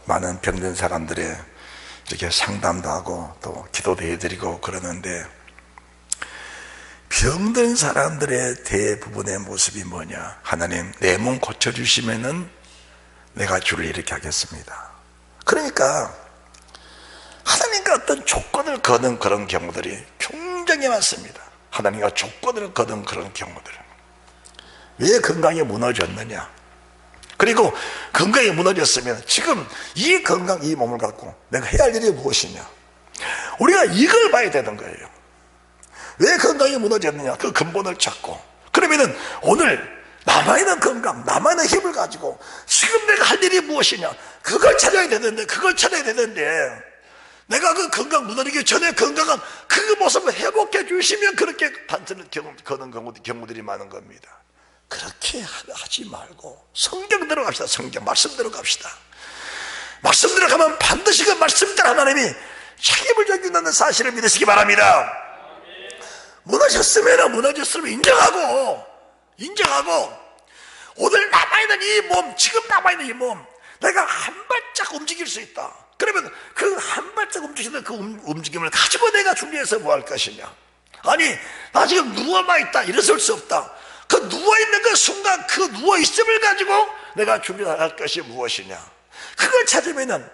많은 병든 사람들의 이렇게 상담도 하고 또 기도도 해드리고 그러는데, 병든 사람들의 대부분의 모습이 뭐냐? 하나님 내 몸 고쳐주시면은 내가 주를 이렇게 하겠습니다. 그러니까 하나님과 어떤 조건을 거는 그런 경우들이 굉장히 많습니다. 하나님과 조건을 거는 그런 경우들. 왜 건강이 무너졌느냐? 그리고 건강이 무너졌으면 지금 이 건강, 이 몸을 갖고 내가 해야 할 일이 무엇이냐? 우리가 이걸 봐야 되는 거예요. 왜 건강이 무너졌느냐? 그 근본을 찾고, 그러면은 오늘 남아있는 건강, 남아있는 힘을 가지고 지금 내가 할 일이 무엇이냐? 그걸 찾아야 되는데 내가 그 건강 무너지기 전에 건강한 그 모습을 회복해 주시면 그렇게 단순히 거는 경우들이 많은 겁니다. 그렇게 하지 말고 성경 들어갑시다. 성경 말씀대로 갑시다. 말씀 들어가면 반드시 그 말씀대로 하나님이 책임을 져준다는 사실을 믿으시기 바랍니다. 무너졌으면 인정하고 오늘 남아있는 이 몸, 지금 남아있는 이 몸, 내가 한 발짝 움직일 수 있다. 그러면 그 한 발짝 움직이는 그 움직임을 가지고 내가 준비해서 뭐 할 것이냐? 아니 나 지금 누워만 있다, 일어설 수 없다. 그 누워있는 그 순간 그 누워있음을 가지고 내가 준비할 것이 무엇이냐? 그걸 찾으면은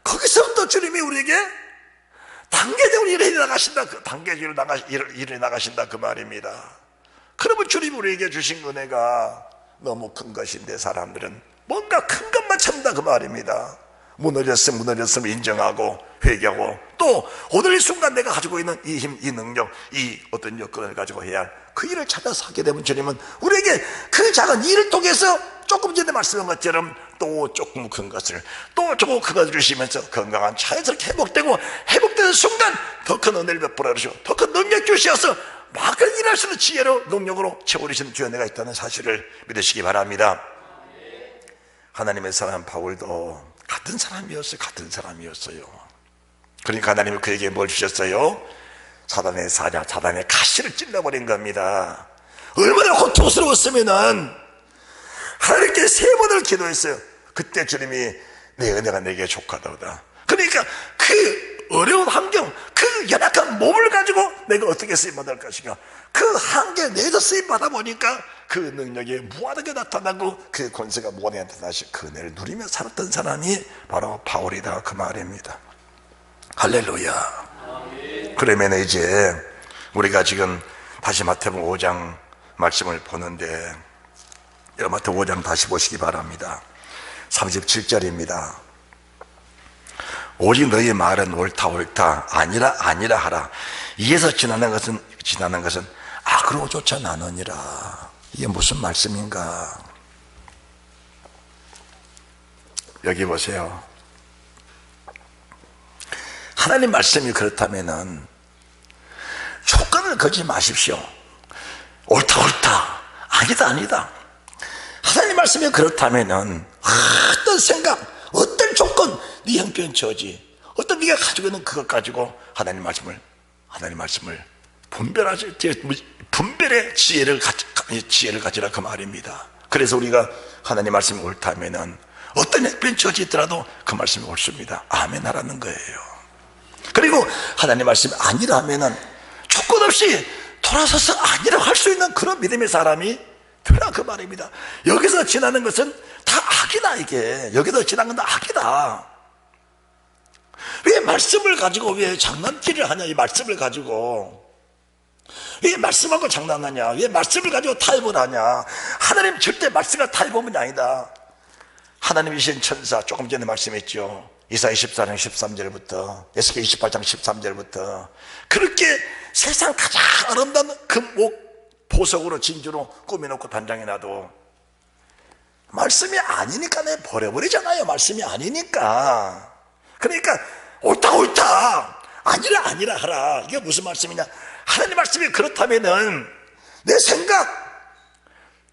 거기서부터 주님이 우리에게 단계적으로 일해 나가신다. 그 단계적으로 일해 나가신다 그 말입니다. 그러면 주님 우리에게 주신 은혜가 너무 큰 것인데 사람들은 뭔가 큰 것만 찾는다 그 말입니다. 무너졌으면 인정하고 회개하고, 또 오늘 이 순간 내가 가지고 있는 이 힘, 이 능력, 이 어떤 여건을 가지고 해야 할 그 일을 찾아서 하게 되면 주님은 우리에게 그 작은 일을 통해서 조금 전에 말씀한 것처럼 또 조금 큰 것을, 또 조금 큰 것을 주시면서 건강한 자연스럽게 회복되는 순간 더 큰 은혜를 베풀어 주시고 더 큰 능력 주셔서 막을 일할 수 있는 지혜로 능력으로 채워주시는 주의 은혜가 있다는 사실을 믿으시기 바랍니다. 하나님의 사람 바울도 같은 사람이었어요. 그러니까 하나님은 그에게 뭘 주셨어요? 사단의 사자, 사단의 가시를 찔러버린 겁니다. 얼마나 고통스러웠으면은 하나님께 3번을 기도했어요. 그때 주님이 내 은혜가 내게 족하다오다. 그러니까 그 어려운 환경, 그 그 연약한 몸을 가지고 내가 어떻게 쓰임받을 것인가. 그 한계 내에서 쓰임받아 보니까 그 능력이 무한하게 나타나고 그 권세가 무한하게 나타나시 그 은혜를 누리며 살았던 사람이 바로 바울이다, 그 말입니다. 할렐루야. 그러면 이제 우리가 지금 다시 마태복음 5장 말씀을 보는데, 마태복음 5장 다시 보시기 바랍니다. 37절입니다. 오직 너희 말은 옳다 옳다 아니라 아니라 하라. 이에서 지나는 것은 악으로조차 나누니라. 이게 무슨 말씀인가? 여기 보세요. 하나님 말씀이 그렇다면은 조건을 걸지 마십시오. 옳다 옳다 아니다 아니다. 하나님 말씀이 그렇다면은 어떤 생각, 어떤 조건, 네 형편 처지, 어떤 네가 가지고 있는 그것 가지고 하나님 말씀을 분별의 지혜를 가지라, 그 말입니다. 그래서 우리가 하나님 말씀이 옳다면은 어떤 형편 처지 있더라도 그 말씀이 옳습니다. 아멘 하라는 거예요. 그리고 하나님 말씀이 아니라 하면은 조건 없이 돌아서서 아니라고 할 수 있는 그런 믿음의 사람이 되라, 그 말입니다. 여기서 지나는 것은 다 악이다. 이게 여기서 지나는 건 다 악이다. 왜 말씀을 가지고 왜 장난질을 하냐? 이 말씀을 가지고 왜 말씀하고 장난하냐? 왜 말씀을 가지고 타협을 하냐? 하나님 절대 말씀과 타협은 아니다. 하나님이신 천사, 조금 전에 말씀했죠. 이사야 14장 13절부터 에스겔 28장 13절부터 그렇게 세상 가장 아름다운 금목 보석으로 진주로 꾸며놓고 단장해놔도 말씀이 아니니까 내 버려버리잖아요. 말씀이 아니니까. 그러니까 옳다 옳다 아니라 아니라 하라. 이게 무슨 말씀이냐? 하나님 말씀이 그렇다면은 내 생각,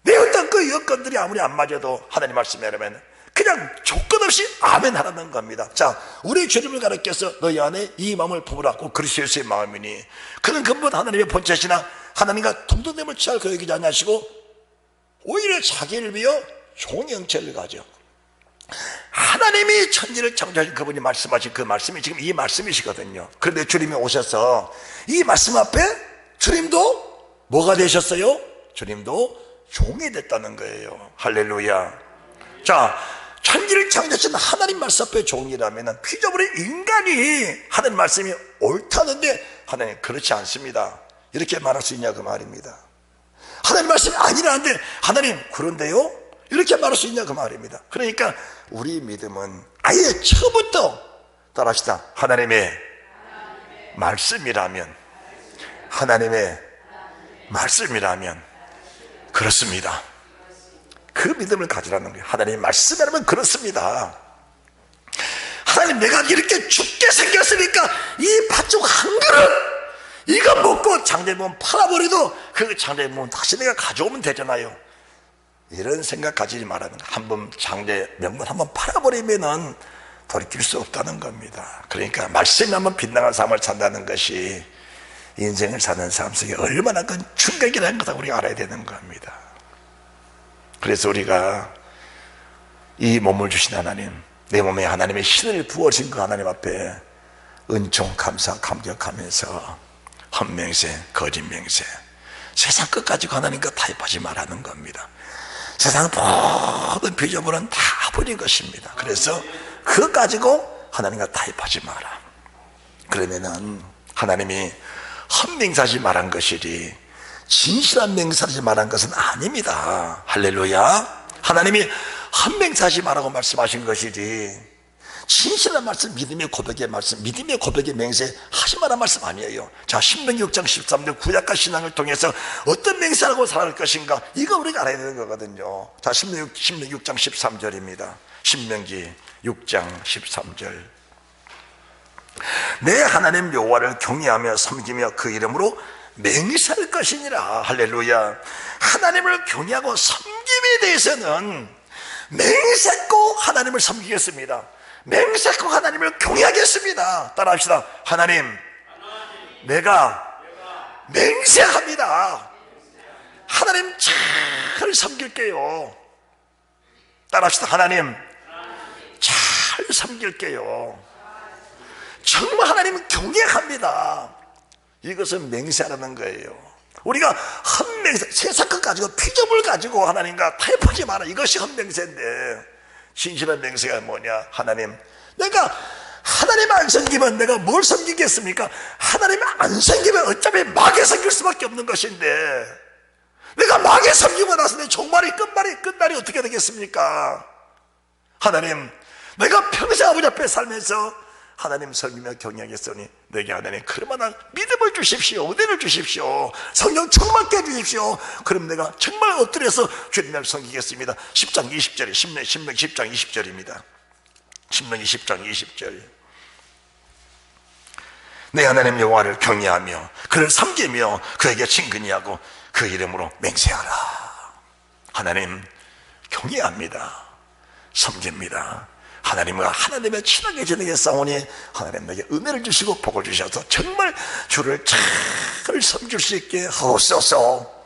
내 어떤 그 여건들이 아무리 안 맞아도 하나님 말씀이라면 그냥 조건 없이 아멘 하라는 겁니다. 자, 우리 주님을 가르쳐서 너희 안에 이 마음을 품으라. 꼭 그리스도의 마음이니 그는 근본 하나님의 본체시나 하나님과 동등됨을 취할 그 여기지 않으시고 오히려 자기를 위하여 종의 형체를 가져. 하나님이 천지를 창조하신 그분이 말씀하신 그 말씀이 지금 이 말씀이시거든요. 그런데 주님이 오셔서 이 말씀 앞에 주님도 뭐가 되셨어요? 주님도 종이 됐다는 거예요. 할렐루야. 자, 천지를 창조하신 하나님 말씀 앞에 종이라면 피조물의 인간이 하나님 말씀이 옳다는데 하나님 그렇지 않습니다. 이렇게 말할 수 있냐, 그 말입니다. 하나님 말씀이 아니라는데 하나님 그런데요? 이렇게 말할 수 있냐, 그 말입니다. 그러니까 우리 믿음은 아예 처음부터 따라합시다. 하나님의 말씀이라면, 하나님의 말씀이라면 그렇습니다. 그 믿음을 가지라는 거예요. 하나님의 말씀이라면 그렇습니다. 하나님, 내가 이렇게 죽게 생겼으니까 이 팥죽 한 그릇 이거 먹고 장대몸 팔아버려도 그 장대몸 다시 내가 가져오면 되잖아요. 이런 생각 가지지 말라는 거예요. 한번 장대 명분 한번 팔아버리면은 돌이킬 수 없다는 겁니다. 그러니까 말씀이 한번 빛나는 삶을 산다는 것이 인생을 사는 사람 속에 얼마나 큰 충격이라는 것을 우리가 알아야 되는 겁니다. 그래서 우리가 이 몸을 주신 하나님, 내 몸에 하나님의 신을 부어주신 그 하나님 앞에 은총 감사 감격하면서 헛맹세 거짓맹세 세상 끝까지 하나님과 타협하지 말라는 겁니다. 세상 모든 피조물은 다 버린 것입니다. 그래서 그것 가지고 하나님과 타협하지 마라. 그러면은 하나님이 헛맹세하지 말한 것이지 진실한 맹세하지 말한 것은 아닙니다. 할렐루야. 하나님이 헛맹세하지 말라고 말씀하신 것이지 진실한 말씀, 믿음의 고백의 말씀, 믿음의 고백의 맹세 하지 말란 말씀 아니에요. 자, 신명기 6장 13절 구약과 신앙을 통해서 어떤 맹세하고 살아갈 것인가, 이거 우리가 알아야 되는 거거든요. 자, 신명기 6장 13절입니다 신명기 6장 13절 내 하나님 여호와를 경외하며 섬기며 그 이름으로 맹세할 것이니라. 할렐루야. 하나님을 경외하고 섬김에 대해서는 맹세코 하나님을 섬기겠습니다. 맹세코 하나님을 경외하겠습니다. 따라합시다. 하나님, 내가 맹세합니다. 하나님 잘 섬길게요. 따라합시다. 하나님 잘 섬길게요. 정말 하나님은 경외합니다. 이것은 맹세하라는 거예요. 우리가 헛맹세, 세상 것 가지고 피조물 가지고 하나님과 타협하지 마라. 이것이 헛맹세인데, 진실한 맹세가 뭐냐? 하나님, 내가 하나님 안 섬기면 내가 뭘 섬기겠습니까? 하나님 안 섬기면 어차피 마귀 섬길 수밖에 없는 것인데, 내가 마귀 섬기고 나서 내 종말이 끝날이 어떻게 되겠습니까? 하나님, 내가 평생 아버지 앞에 살면서 하나님 섬기며 경외하겠으니 내게 하나님 그러나 믿음을 주십시오. 은혜를 주십시오. 성령 충만케 해주십시오. 그럼 내가 정말 엎드려서 주님을 섬기겠습니다. 10장 20절이 신명기 10장 20절입니다. 신명기 10장 20절. 내 하나님 여호와를 경외하며 그를 섬기며 그에게 친근히하고 그 이름으로 맹세하라. 하나님 경외합니다. 섬깁니다. 하나님과 하나님의 친하게 지내겠사오니 하나님 내게 은혜를 주시고 복을 주셔서 정말 주를 잘 섬길 수 있게 하옵소서.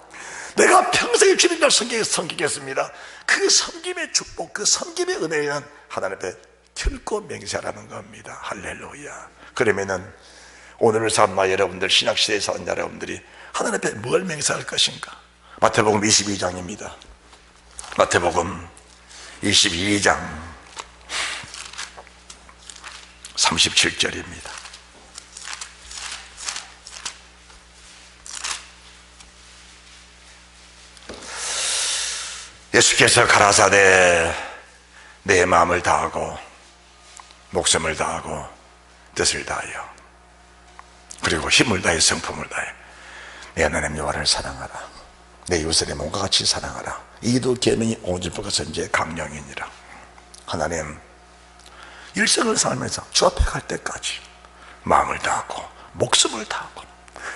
내가 평생에 주님을 섬기겠습니다. 그 섬김의 축복, 그 섬김의 은혜는 하나님 앞에 결코 맹세하라는 겁니다. 할렐루야. 그러면은 오늘을 사는 여러분들, 신약시대에 사는 여러분들이 하나님 앞에 뭘 맹세할 것인가? 마태복음 22장입니다. 마태복음 22장 37절입니다. 예수께서 가라사대 내 마음을 다하고 목숨을 다하고 뜻을 다하여 그리고 힘을 다해 성품을 다해 내 하나님 여호와를 사랑하라. 내 이웃을 내 몸과 같이 사랑하라. 이도 계명이 온전과 선지의 강령이니라. 하나님 일생을 살면서 주 앞에 갈 때까지 마음을 다하고 목숨을 다하고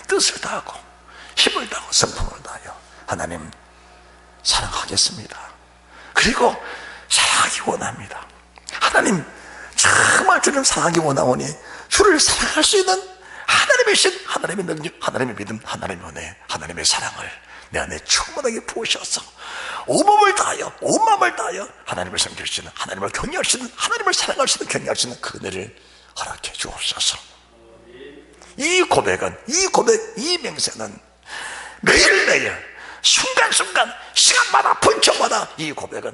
뜻을 다하고 힘을 다하고 성품을 다하여 하나님 사랑하겠습니다. 그리고 사랑하기 원합니다. 하나님 정말 주를 사랑하기 원하오니 주를 사랑할 수 있는 하나님의 신, 하나님의 능력, 하나님의 믿음, 하나님의 은혜, 하나님의 사랑을 내 안에 충만하게 부으셔서 온몸을 다하여 온 마음을 다하여 하나님을 섬길 수 있는, 하나님을 경외할 수 있는, 하나님을 사랑할 수 있는, 경외할 수 있는 그 은혜를 허락해 주옵소서. 이 고백은, 이 맹세는 매일매일 순간순간 시간마다 분초마다 이 고백은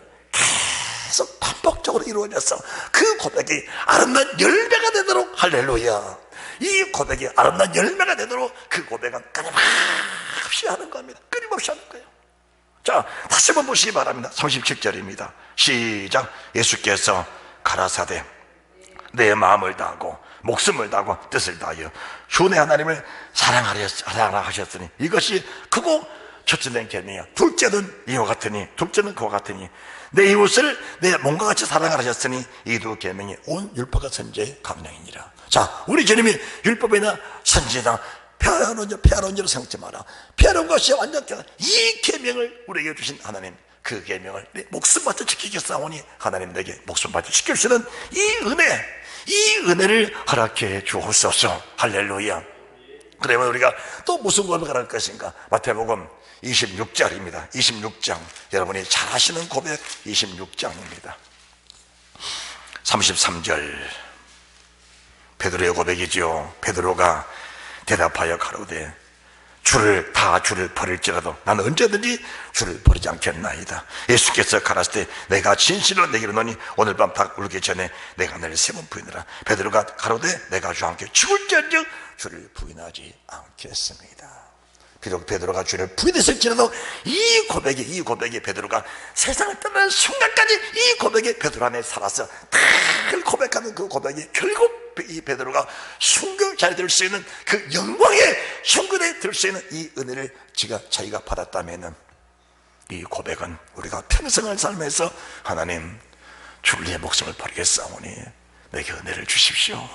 계속 반복적으로 이루어져서 그 고백이 아름다운 열매가 되도록, 할렐루야, 이 고백이 아름다운 열매가 되도록 그 고백은 끊임없이 하는 겁니다. 끊임없이 하는 거예요. 자, 다시 한번 보시기 바랍니다. 37절입니다. 시작. 예수께서 가라사대 내 마음을 다하고 목숨을 다하고 뜻을 다하여 주 내 하나님을 사랑하라 하셨으니 이것이 크고 첫째는 계명이야. 둘째는 이와 같으니, 둘째는 그와 같으니 내 이웃을 내 몸과 같이 사랑하라 하셨으니 이도 계명이 온 율법과 선지의 강령이니라. 자, 우리 주님이 율법이나 선지나 폐하론지로 생각지 마라. 폐하론 것이 완전 이 계명을 우리에게 주신 하나님, 그 계명을 내 목숨같이 지키겠사오니 하나님 내게 목숨같이 지킬 수 있는 이 은혜를 허락해 주옵소서. 할렐루야. 그러면 우리가 또 무슨 고백을 할 것인가? 마태복음 26장입니다. 26장, 여러분이 잘 아시는 고백 26장입니다. 33절 베드로의 고백이죠. 베드로가 대답하여 가로되 주를 버릴지라도 나는 언제든지 주를 버리지 않겠나이다. 예수께서 가라사대 내가 진실로 내게 이르노니 오늘 밤 닭 울기 전에 내가 너를 세 번 부인하라. 베드로가 가로되 내가 주와 함께 죽을지언정 주를 부인하지 않겠습니다. 비록 베드로가 주를 부인했을지라도 이 고백이 베드로가 세상을 떠나는 순간까지 이 고백이 베드로 안에 살아서 늘 고백하는 그 고백이 결국 이 베드로가 순교 자리에 들 수 있는 그 영광의 순교에 들 수 있는 이 은혜를 자기가 받았다면은 이 고백은 우리가 평생을 살면서 하나님 주를 내 목숨을 버리겠사오니 내게 은혜를 주십시오.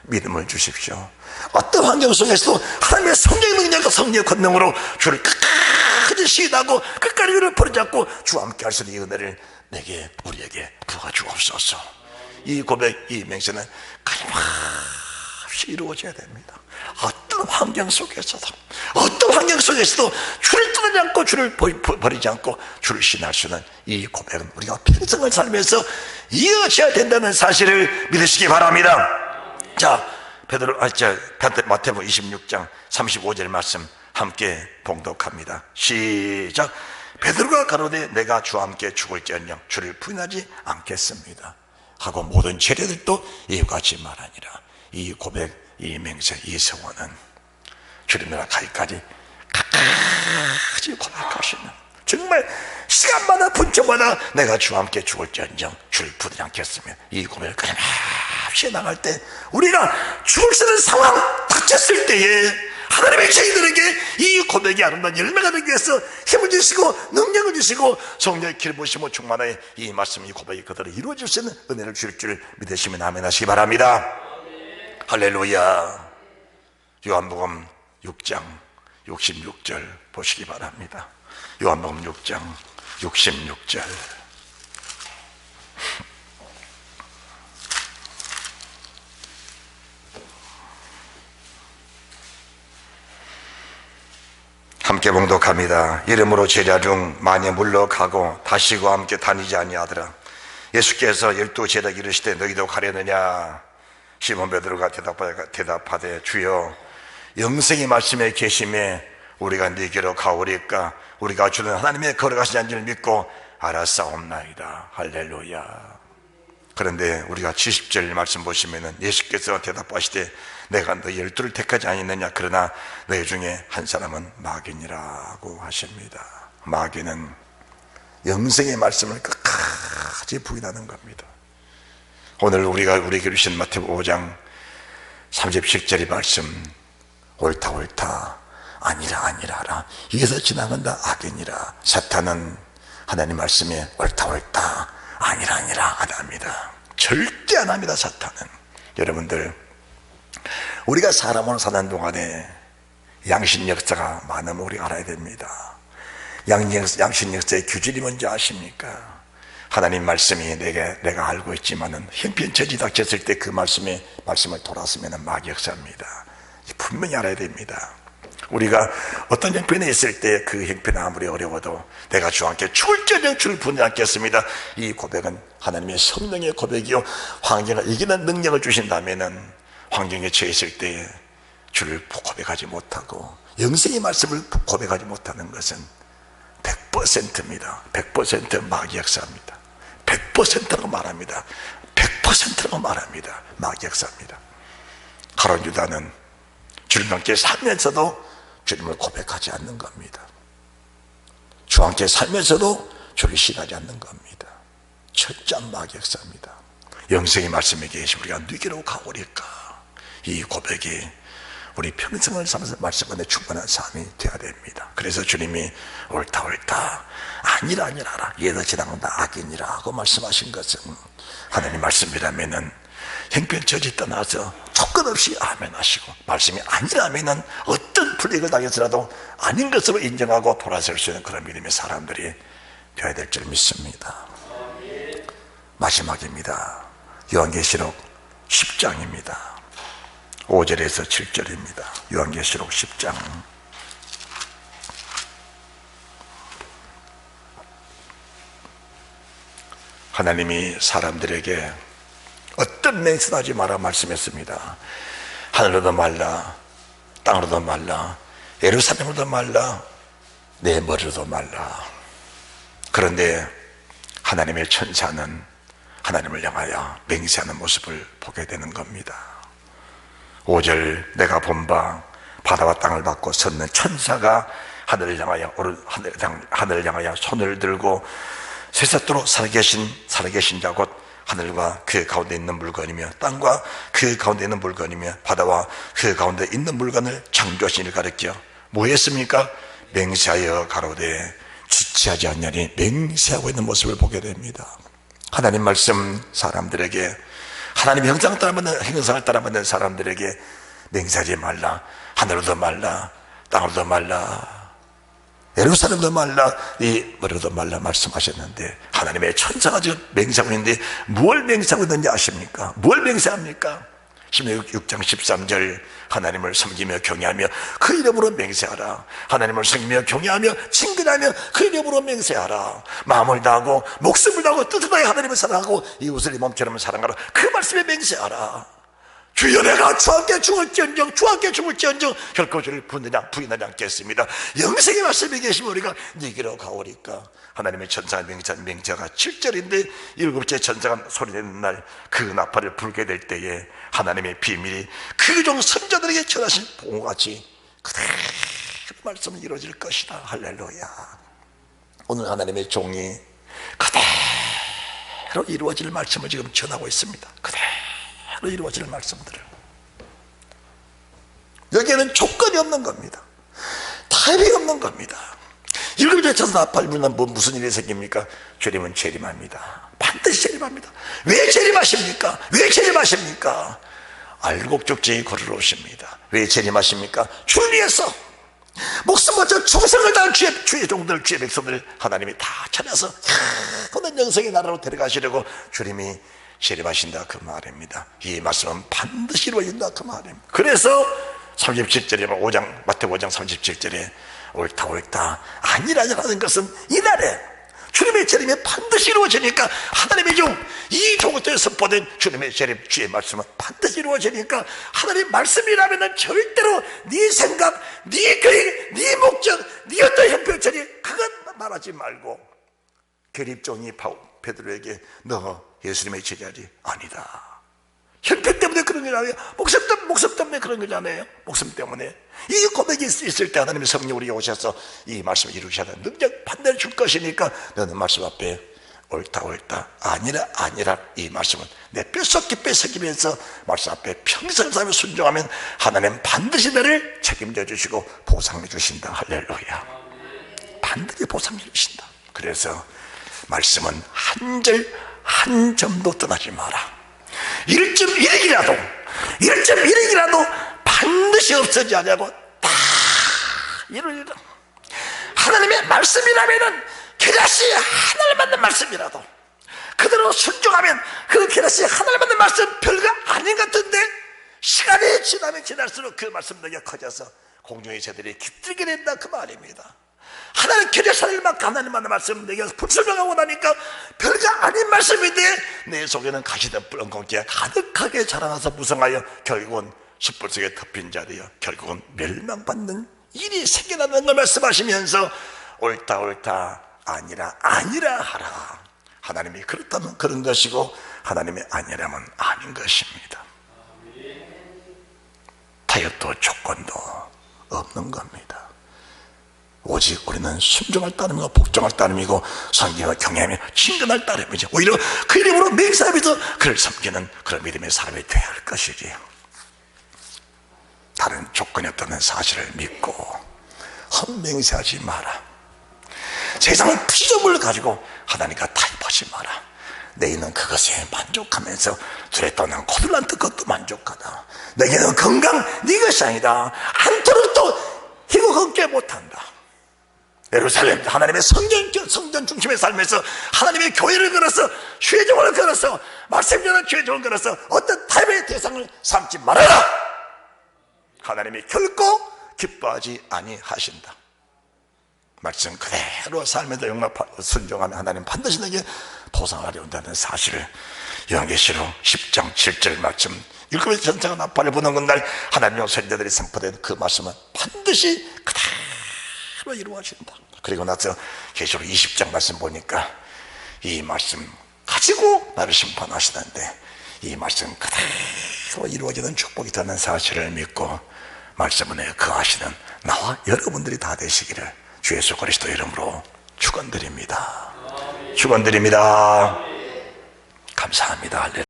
믿음을 주십시오. 어떤 환경 속에서도 하나님의 성령의 능력과 성령의 권능으로 주를 끝까지 시인하고 끝까지 주를 버리지 않고 주와 함께 할 수 있는 이 은혜를 우리에게 부어주옵소서. 이 고백, 이 맹세는 끊임없이 이루어져야 됩니다. 어떤 환경 속에서도 주를 떠나지 않고 주를 버리지 않고 주를 신할 수 있는 이 고백은 우리가 평생을 살면서 이어져야 된다는 사실을 믿으시기 바랍니다. 자, 마태복음 26장 35절 말씀 함께 봉독합니다. 시작. 베드로가 가로되 내가 주와 함께 죽을지언정 주를 부인하지 않겠습니다 하고 모든 제자들도 이와 같이 말하니라. 이 고백, 이 맹세, 이 서원은 주님이라 가기까지 끝까지 고백하시는, 정말 시간마다 분초마다 내가 주와 함께 죽을지언정 주를 부인하지 않겠으며, 이 고백을 끊임없이 나갈 때 우리가 죽을 수 있는 상황 닥쳤을 때에 하나님의 저희들에게 이 고백이 아름다운 열매가 되기 위해서 힘을 주시고 능력을 주시고 성령의 길을 보시고 충만하여 이 말씀, 이 고백이 그대로 이루어질 수 있는 은혜를 주실 줄 믿으시면 아멘 하시기 바랍니다. 할렐루야. 요한복음 6장 66절 보시기 바랍니다. 요한복음 6장 66절. 함께 봉독합니다. 이름으로 제자 중 많이 물러가고 다시 그와 함께 다니지 아니하더라. 예수께서 12 제자에게 이르시되 너희도 가려느냐? 시몬 베드로가 대답하되 주여 영생의 말씀에 계심에 우리가 네게로 가오리까? 우리가 주는 하나님의 걸어가신 자를 믿고 알았사옵나이다. 할렐루야. 그런데 우리가 70절 말씀 보시면은 예수께서 대답하시되 내가 너희 12를 택하지 아니느냐? 그러나 너희 중에 한 사람은 마귀니라고 하십니다. 마귀는 영생의 말씀을 끝까지 부인하는 겁니다. 오늘 우리에게 주신 마태복음 5장 37절의 말씀, 옳다 아니라 이에서 지나간다 악이니라. 사탄은 하나님 말씀에 옳다 아니라 안 합니다. 절대 안 합니다. 사탄은. 여러분들, 우리가 사람으로 사는 동안에 양신 역사가 많으면 우리가 알아야 됩니다. 양신 역사의 규질이 뭔지 아십니까? 하나님 말씀이 내가 알고 있지만은 형편처지 닥쳤을 때 그 말씀을 돌았으면 마귀 역사입니다. 분명히 알아야 됩니다. 우리가 어떤 형편에 있을 때 그 형편이 아무리 어려워도 내가 주와 함께 죽을지언정 주를 부인하지 않겠습니다. 이 고백은 하나님의 성령의 고백이요, 환경을 이기는 능력을 주신다면은 환경에 처했을 때 주를 고백하지 못하고 영생의 말씀을 고백하지 못하는 것은 100%입니다. 100% 마귀 역사입니다. 100%라고 말합니다. 100%라고 말합니다. 마귀 역사입니다. 가룟 유다는 주님과 함께 살면서도 주님을 고백하지 않는 겁니다. 주와 함께 살면서도 주를 신하지 않는 겁니다. 철저한 마귀 역사입니다. 영생의 말씀에 계신 우리가 누구로 가오릴까? 이 고백이 우리 평생을 살면서 말씀 안에 충만한 삶이 되어야 됩니다. 그래서 주님이 옳다 아니라 얘도 지나간다 악이니라 하고 말씀하신 것은 하나님 말씀이라면은 형편처지 떠나서 조건 없이 아멘 하시고, 말씀이 아니라면은 어떤 불이익을 당해서라도 아닌 것으로 인정하고 돌아설 수 있는 그런 믿음의 사람들이 되어야 될 줄 믿습니다. 마지막입니다. 요한계시록 10장입니다 5절에서 7절입니다 요한계시록 10장. 하나님이 사람들에게 어떤 맹세도 하지 마라 말씀했습니다. 하늘로도 말라, 땅으로도 말라, 예루살렘으로도 말라, 내 머리로도 말라. 그런데 하나님의 천사는 하나님을 향하여 맹세하는 모습을 보게 되는 겁니다. 5절, 내가 본 바 바다와 땅을 받고 섰는 천사가 하늘을 향하여 손을 들고 세세토록 살아계신 자 곧 하늘과 그 가운데 있는 물건이며 땅과 그 가운데 있는 물건이며 바다와 그 가운데 있는 물건을 창조하신 이를 가리켜 뭐 했습니까? 맹세하여 가로되 지체하지 않냐니 맹세하고 있는 모습을 보게 됩니다. 하나님 말씀 사람들에게, 하나님의 형상을 따라받는 사람들에게 맹세하지 말라, 하늘로도 말라, 땅으로도 말라, 예루살렘도 말라, 이 머리로도 말라 말씀하셨는데 하나님의 천사가 지금 맹세하고 있는데 뭘 맹세하고 있는지 아십니까? 뭘 맹세합니까? 16장 13절, 하나님을 섬기며 경외하며 그 이름으로 맹세하라. 하나님을 섬기며 경외하며 친근하며 그 이름으로 맹세하라. 마음을 다하고 목숨을 다하고 뜻을 다해 하나님을 사랑하고 이웃을 이 몸처럼 사랑하라. 그 말씀에 맹세하라. 주여 내가 주 함께 죽을지언정 주 함께 죽을지언정 결코 주를 부인하지 않겠습니다. 영생의 말씀이 계시면 우리가 네게로 가오리까. 하나님의 천사가 맹자가 7절인데 7째 천사가 소리내는 날 그 나팔을 불게 될 때에 하나님의 비밀이 그 종 선자들에게 전하신 봉오같이 그대로 말씀이 이루어질 것이다. 할렐루야. 오늘 하나님의 종이 그대로 이루어질 말씀을 지금 전하고 있습니다. 그대로 이루어질 말씀들을. 여기에는 조건이 없는 겁니다. 타협이 없는 겁니다. 7째 천사 나팔 불면 무슨 일이 생깁니까? 재림은 재림합니다. 반드시 재림합니다. 왜 재림하십니까? 왜 재림하십니까? 알곡족제에 걸어오십니다. 왜 재림하십니까? 주를 위해서 목숨 바쳐 충성을 다한 주의 종들, 주의 백성들 하나님이 다 찾아서 그는 영생의 나라로 데려가시려고 주님이 재림하신다 그 말입니다. 이 말씀은 반드시 이루어진다 그 말입니다. 그래서 37절에 마태복음 5장 37절에 옳다 옳다 아니라는 것은 이날에 주님의 재림이 반드시 이루어지니까 하나님의 이 종부터 선포된 주님의 재림 주의 말씀은 반드시 이루어지니까 하나님 말씀이라면 절대로 네 생각, 네 계획, 네 목적, 네 어떤 형편처리 그건 말하지 말고 계립종이 베드로에게 너 예수님의 제자리 아니다. 형편 때문에 그런 거잖아요. 목숨 때문에 그런 거잖아요. 목숨 때문에. 이 고백이 있을 때 하나님의 성령 우리에게 오셔서 이 말씀을 이루셔야 하는 능력 판단을 줄 것이니까 너는 말씀 앞에 옳다 아니라 이 말씀은 내 뼛속 깊이 새기면서 말씀 앞에 평생을 살며 순종하면 하나님 반드시 너를 책임져 주시고 보상해 주신다. 할렐루야. 반드시 보상해 주신다. 그래서 말씀은 한 절 한 점도 떠나지 마라. 1.1이라도 반드시 없어지지 않냐고 다 이루리라. 하나님의 말씀이라면은 계략시 하나를 받는 말씀이라도 그대로 순종하면 그 계략시 하나를 받는 말씀 별거 아닌 것 같은데 시간이 지나면 지날수록 그 말씀들이 커져서 공중의 새들이 깃들게 된다 그 말입니다. 하나님 계략사를만큼 하나님 만난 말씀 내게 불순종하고 나니까 별거 아닌 말씀인데 내 속에는 가시던 뿔은 공기가 가득하게 자라나서 무성하여 결국은 숯불 속에 덮인 자리여 결국은 멸망받는 일이 생겨나는 걸 말씀하시면서 옳다 아니라 하라. 하나님이 그렇다면 그런 것이고 하나님이 아니라면 아닌 것입니다. 타협도 조건도 없는 겁니다. 오직 우리는 순종할 따름이고 복종할 따름이고 성경과 경외하며 친근할 따름이죠. 오히려 그 이름으로 맹세하면서 그를 섬기는 그런 믿음의 사람이 되어야 할 것이지요. 다른 조건이 없다는 사실을 믿고 헛맹세하지 마라. 세상의 피조물을 가지고 하나님과 타협하지 마라. 내게는 그것에 만족하면서 둘에 떠난 코들란트 것도 만족하다. 내게는 건강 네 것이 아니다. 한토록 또 희고 걷게 못한다. 예루살렘 하나님의 성전 중심의 삶에서 하나님의 교회를 걸어서 주의 종을 걸어서 말씀 전한 주의 종을 걸어서 어떤 타협의 대상을 삼지 말아라. 하나님이 결코 기뻐하지 아니하신다. 말씀 그대로 삶에도 순종하면 하나님 반드시 내게 보상하려 온다는 사실을 요한계시록 10장 7절 말씀 7의 전차가 나팔을 부는 그날 하나님의 선자들이 선포된 그 말씀은 반드시 그대로 이루어진다. 그리고 나서 계시록 20장 말씀 보니까 이 말씀 가지고 나를 심판하시는데 이 말씀 그대로 이루어지는 축복이 있다는 사실을 믿고 말씀 은혜에 거하시는 나와 여러분들이 다 되시기를 주 예수 그리스도 이름으로 축원드립니다. 축원드립니다. 감사합니다.